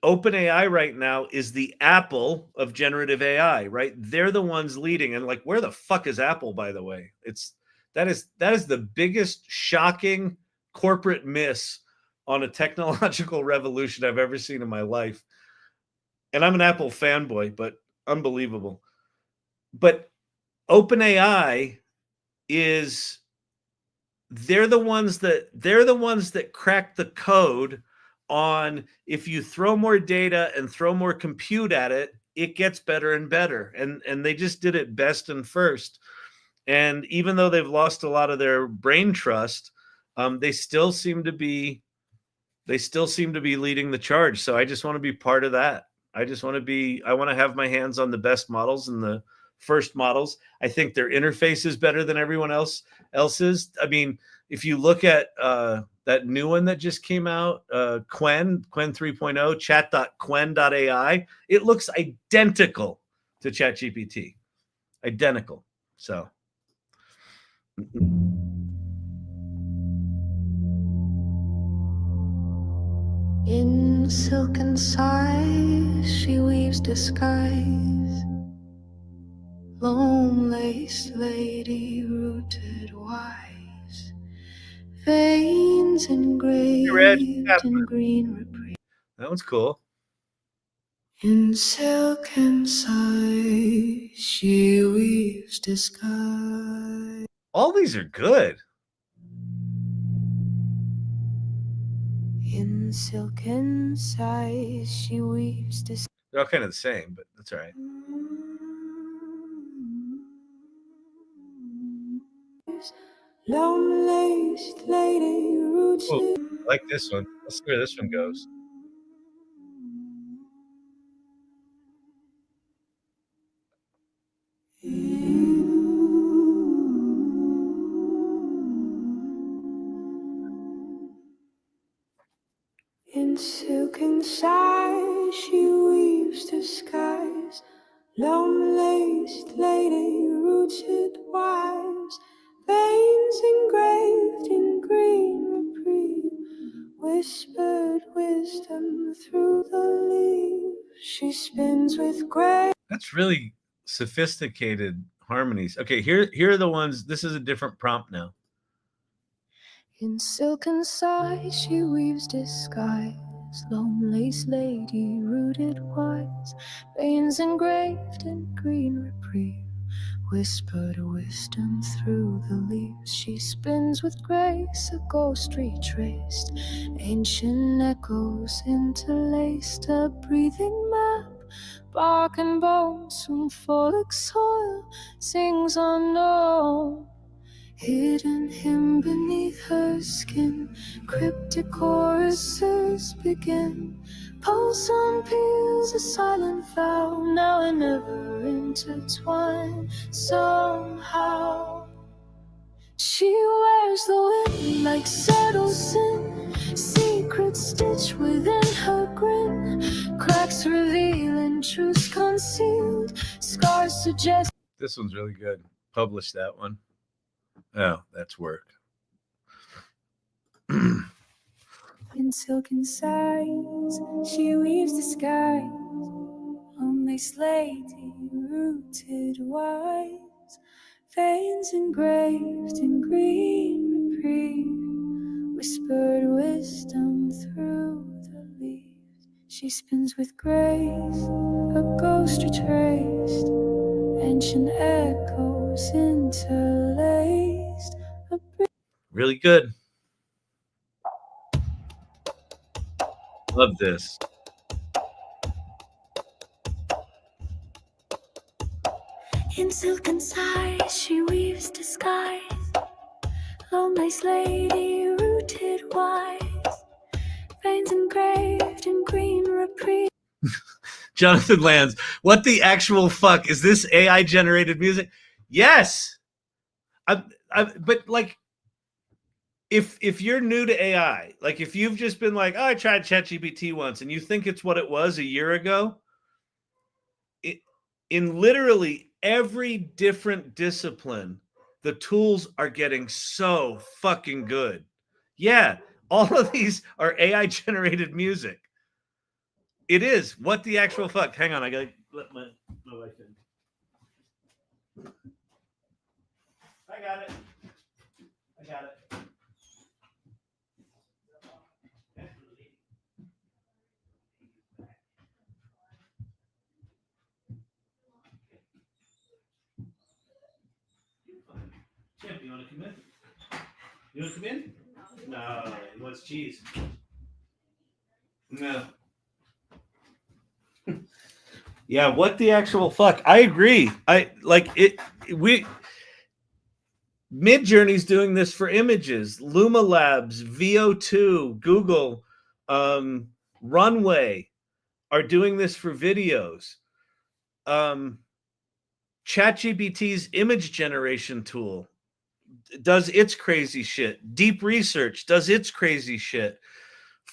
OpenAI right now is the Apple of generative AI, right? They're the ones leading. And like, where the fuck is Apple, by the way? That is the biggest shocking corporate miss on a technological revolution I've ever seen in my life. And I'm an Apple fanboy, but unbelievable. But OpenAI they're the ones that crack the code on if you throw more data and throw more compute at it, it gets better and better. And they just did it best and first. And even though they've lost a lot of their brain trust, they still seem to be leading the charge. So I just want to be part of that. I want to have my hands on the best models and the first models. I think their interface is better than everyone else's. I mean, if you look at that new one that just came out, Qwen 3.0, chat.qwen.ai, it looks identical to ChatGPT. Identical. So. In silken sighs, she weaves disguise. Lone-laced lady, rooted wise. Veins engraved in green reprieve. That one's cool. In silken sighs, she weaves disguise. All these are good. In silken sighs, she weaves disguise. They're all kind of the same, but that's all right. Long-laced lady, rooted. Oh, I like this one. Let's see where this one goes. In silken sighs, she weaves disguise. Long-laced lady, rooted wise. Veins engraved in green reprieve. Whispered wisdom through the leaves. She spins with grace. That's really sophisticated harmonies. Okay, here are the ones. This is a different prompt now. In silken sighs, she weaves disguise. Lone-laced lady, rooted wise. Veins engraved in green reprieve. Whispered wisdom through the leaves. She spins with grace, a ghost retraced. Ancient echoes interlaced, a breathing map. Bark and bone, soon folic soil, sings unknown. Hidden hymn beneath her skin, cryptic choruses begin. Pulse on peals, a silent vow, now and ever intertwined. Somehow she wears the wind like subtle sin, seek secret stitch within her grin, cracks revealing truths concealed, scars suggest. This one's really good. Publish that one. Oh, that's work. In silken sighs, she weaves disguise, only slaty, rooted wise, veins engraved in green reprieve, whispered wisdom through the leaves. She spins with grace, a ghost retraced, ancient echoes interlaced. Really good. Love this. In silken sighs, she weaves disguise, lone lace lady, rooted wise, veins engraved in green reprieve. Jonathan Lands, what the actual fuck is this AI generated music? Yes. But like, if you're new to AI, like if you've just been like, oh, I tried ChatGPT once, and you think it's what it was a year ago, in literally every different discipline, the tools are getting so fucking good. Yeah, all of these are AI generated music. It is. What the actual fuck? Hang on, I gotta let my wife in. I got it. Chip, you want to come in? You want to come in? No, he wants cheese. No. Yeah, what the actual fuck? I agree. I like it. Midjourney's doing this for images. Luma Labs, VO2, Google, Runway are doing this for videos. ChatGPT's image generation tool does its crazy shit. Deep Research does its crazy shit.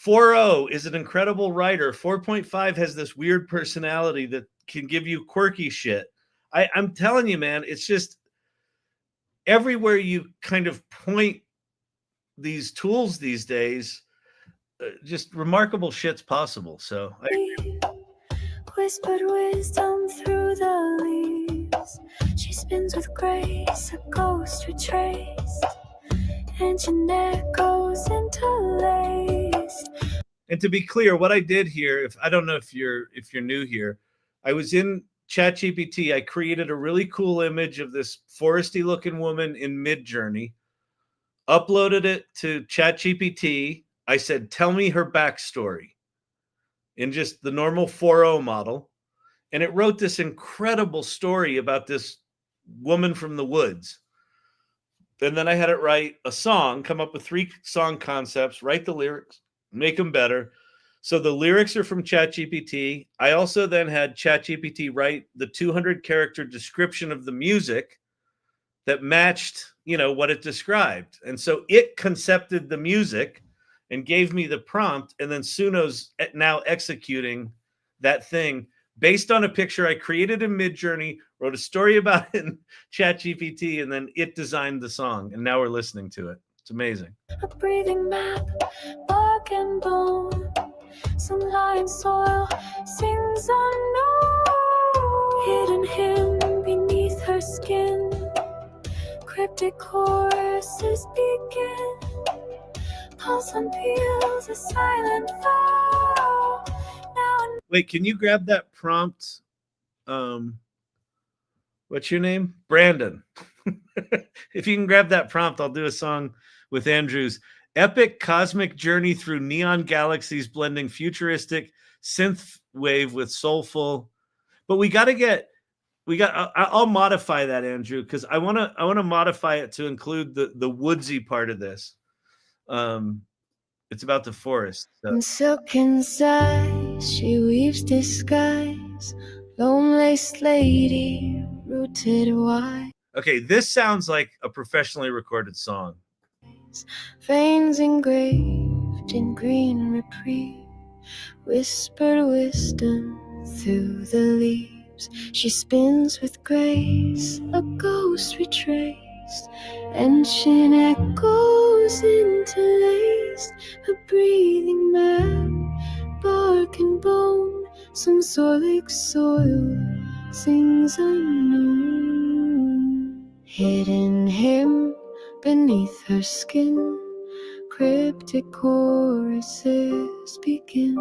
4.0 is an incredible writer. 4.5 has this weird personality that can give you quirky shit. I'm telling you, man, it's just everywhere you kind of point these tools these days, just remarkable shit's possible. So whispered wisdom through the leaves. She spins with grace, a ghost retraced, ancient echoes interlaced. And to be clear, what I did here, if I don't know if you're new here, I was in ChatGPT. I created a really cool image of this foresty looking woman in Midjourney, uploaded it to ChatGPT. I said, tell me her backstory in just the normal 4.0 model. And it wrote this incredible story about this woman from the woods. And then I had it write a song, come up with 3 song concepts, write the lyrics, make them better. So the lyrics are from ChatGPT. I also then had ChatGPT write the 200 character description of the music that matched, what it described. And so it concepted the music and gave me the prompt. And then Suno's now executing that thing based on a picture I created in Midjourney, wrote a story about it in ChatGPT, and then it designed the song. And now we're listening to it. It's amazing. A breathing map, bark and bone, sunlight and soil, sings unknown. Hidden hymn beneath her skin, cryptic choruses begin. Pulse on peels, a silent vow. Wait, can you grab that prompt? What's your name? Brandon. If you can grab that prompt, I'll do a song with Andrews. Epic cosmic journey through neon galaxies, blending futuristic synth wave with soulful. But I'll modify that, Andrew, because I want to modify it to include the woodsy part of this. It's about the forest. So. In silken sighs, she weaves disguise, lone lace lady, rooted wise. Okay, this sounds like a professionally recorded song. Veins engraved wrapped in green reprieve, whispered wisdom through the leaves. She spins with grace, a ghost retraced, ancient echoes interlaced, her breathing map, bark and bone, some Zorlic soil sings unknown. Hidden hymn beneath her skin, cryptic choruses begin.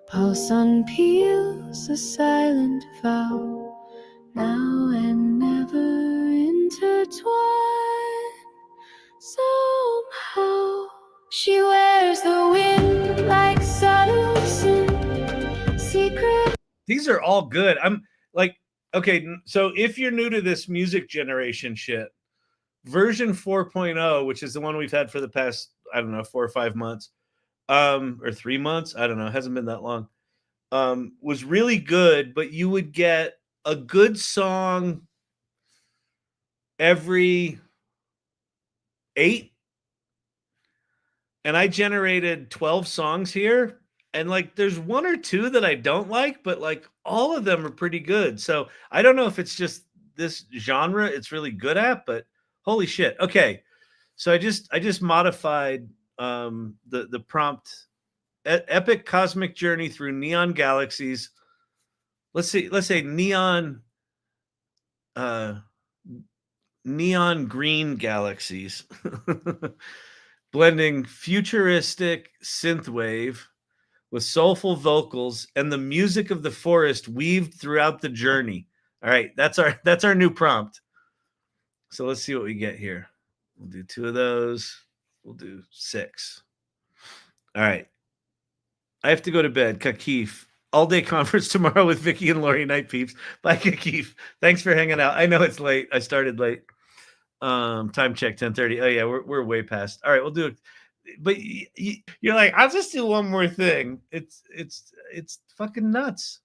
Pulse unpeels a silent vow, now and never intertwine. Somehow she wears the wind like subtle sin, secret. These are all good. I'm like, okay, so if you're new to this music generation shit, version 4.0, which is the one we've had for the past, I don't know, 4 or 5 months, or 3 months, I don't know, it hasn't been that long, was really good, but you would get a good song every 8, and I generated 12 songs here, and like there's 1 or 2 that I don't like, but like all of them are pretty good. So I don't know if it's just this genre it's really good at, but holy shit. Okay, so I just modified the prompt. Epic cosmic journey through neon galaxies. Let's say neon green galaxies. Blending futuristic synthwave with soulful vocals and the music of the forest weaved throughout the journey. All right, that's our new prompt. So let's see what we get here. We'll do 2 of those. We'll do 6. All right. I have to go to bed. Kakif. All-day conference tomorrow with Vicky and Lori. Night, peeps. Bye, Kakif. Thanks for hanging out. I know it's late. I started late. Time check 10:30. Oh yeah, we're way past. All right, we'll do it. But you're like, I'll just do one more thing. It's fucking nuts.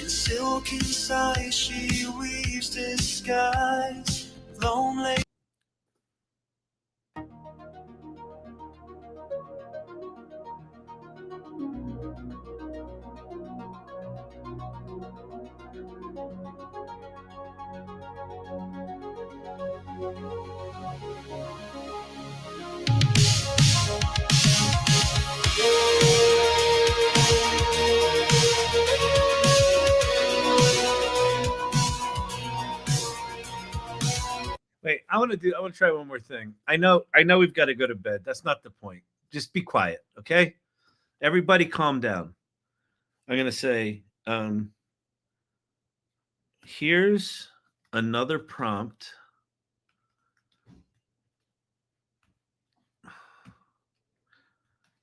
Silken sighs she weaves disguise, lonely. Wait, I want to try one more thing. I know we've got to go to bed. That's not the point. Just be quiet, okay? Everybody calm down. I'm going to say, here's another prompt.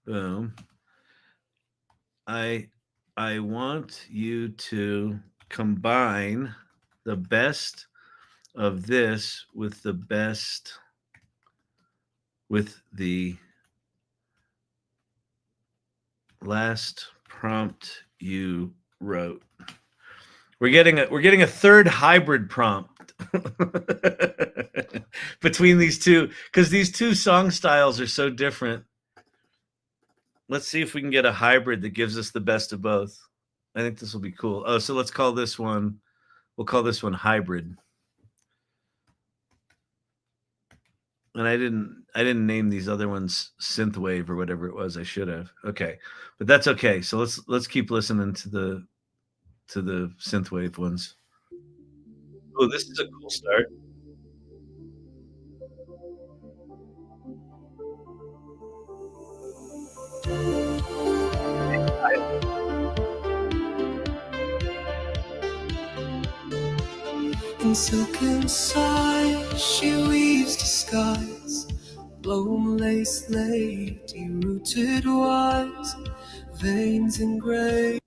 Boom. I want you to combine the best of this with the best with the last prompt you wrote. We're getting a third hybrid prompt between these two, because these two song styles are so different. Let's see if we can get a hybrid that gives us the best of both. I think this will be cool. Oh, so let's call this one, we'll call this one hybrid. And I didn't name these other ones synthwave or whatever it was. I should have. Okay, but that's okay. So let's keep listening to the synthwave ones. Oh, this is a cool start. In silken sighs she weaves disguise, blown lace lady, rooted wise, veins engraved.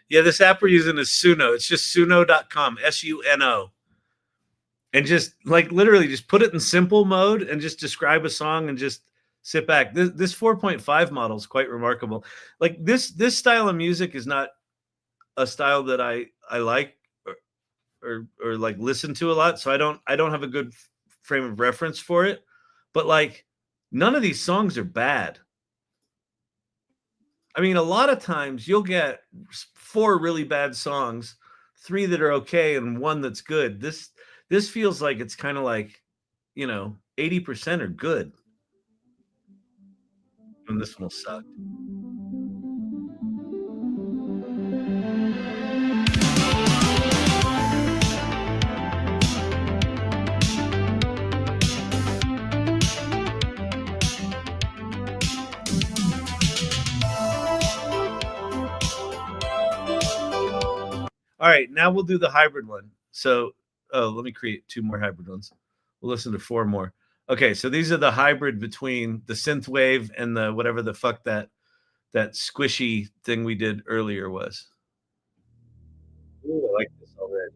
Yeah, this app we're using is Suno. It's just Suno.com, Suno. And just like literally just put it in simple mode and just describe a song and just sit back. This 4.5 model is quite remarkable. Like this style of music is not a style that I like or like listen to a lot. So I don't have a good frame of reference for it. But like none of these songs are bad. I mean, a lot of times you'll get 4 really bad songs, 3 that are okay, and 1 that's good. This feels like it's kind of like, 80% are good. And this one will suck. All right, now we'll do the hybrid one. So, let me create 2 more hybrid ones. We'll listen to 4 more. Okay, so these are the hybrid between the synthwave and the whatever the fuck that squishy thing we did earlier was. Ooh, I like this already.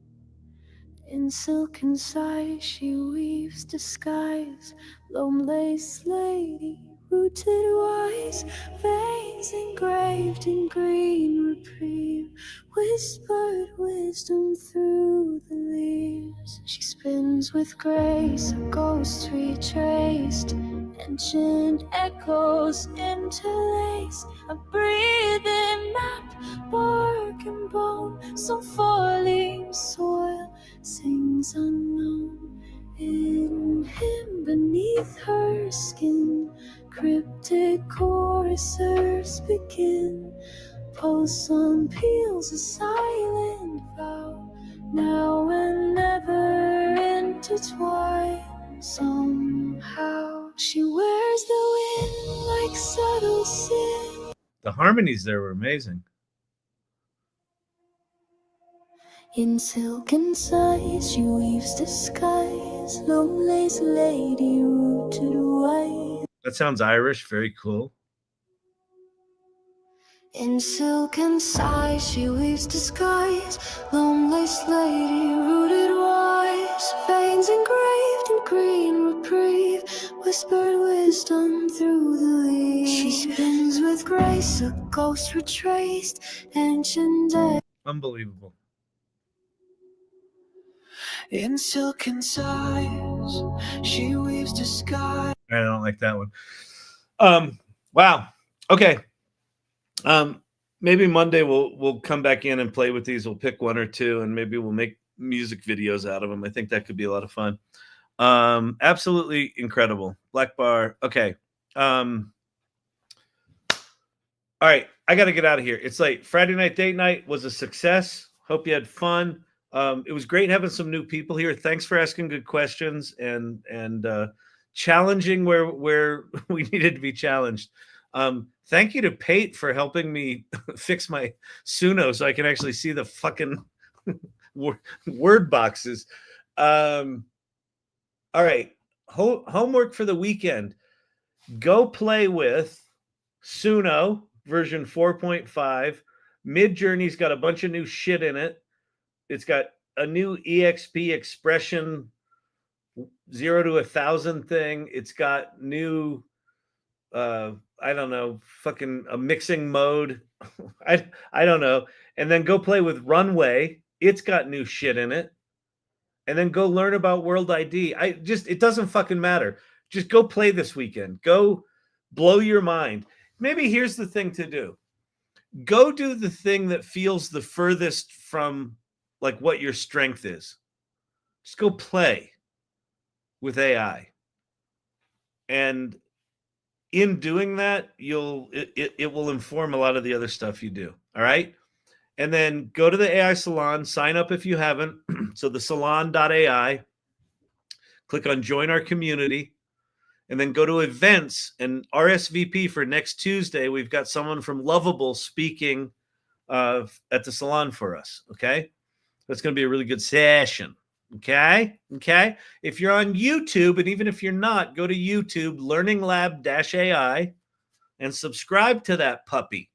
In silken sighs she weaves disguise, lone lace lady, rooted wise, veins engraved in green reprieve, whispered wisdom through the leaves. She spins with grace, a ghost retraced, ancient echoes interlaced, a breathing map, bark and bone, some falling soil sings unknown. In him beneath her skin, cryptic chorusers begin. Pulse on peals a silent vow, now and never intertwined. Somehow she wears the wind like subtle sin. The harmonies there were amazing. In silken sighs she weaves disguise, lone lace lady, rooted wise. That sounds Irish, very cool. In silken sighs she weaves disguise, lone lace lady, rooted wise, veins engraved in green reprieve, whispered wisdom through the leaves. She spins with grace, a ghost retraced, ancient death. Unbelievable. In silken sighs she weaves disguise. I don't like that one. Wow. Okay. Maybe Monday we'll come back in and play with these. We'll pick 1 or 2 and maybe we'll make music videos out of them. I think that could be a lot of fun. Absolutely incredible. Black Bar. Okay. All right. I got to get out of here. It's late. Friday night date night was a success. Hope you had fun. It was great having some new people here. Thanks for asking good questions and challenging where we needed to be challenged. Thank you to Pate for helping me fix my Suno so I can actually see the fucking word boxes. All right. Homework for the weekend. Go play with Suno version 4.5. Midjourney's got a bunch of new shit in it. It's got a new EXP expression 0 to 1,000 thing. It's got new, I don't know, fucking a mixing mode. I don't know. And then go play with Runway. It's got new shit in it. And then go learn about World ID. It doesn't fucking matter. Just go play this weekend. Go blow your mind. Maybe here's the thing to do. Go do the thing that feels the furthest from like what your strength is. Just go play with AI. And in doing that, it will inform a lot of the other stuff you do. All right. And then go to the AI Salon, sign up if you haven't. So the salon.ai, click on join our community, and then go to events and RSVP for next Tuesday. We've got someone from Lovable speaking at the salon for us. Okay. That's going to be a really good session. Okay. Okay. If you're on YouTube, and even if you're not, go to YouTube, Learning Lab-AI, and subscribe to that puppy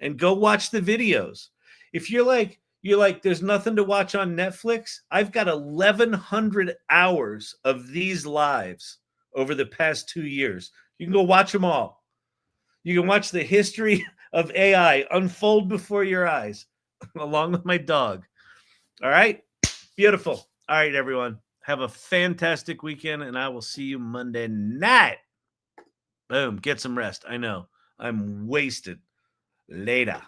and go watch the videos. If you're like, there's nothing to watch on Netflix, I've got 1,100 hours of these lives over the past 2 years. You can go watch them all. You can watch the history of AI unfold before your eyes, along with my dog. All right? Beautiful. All right, everyone. Have a fantastic weekend, and I will see you Monday night. Boom. Get some rest. I know. I'm wasted. Later.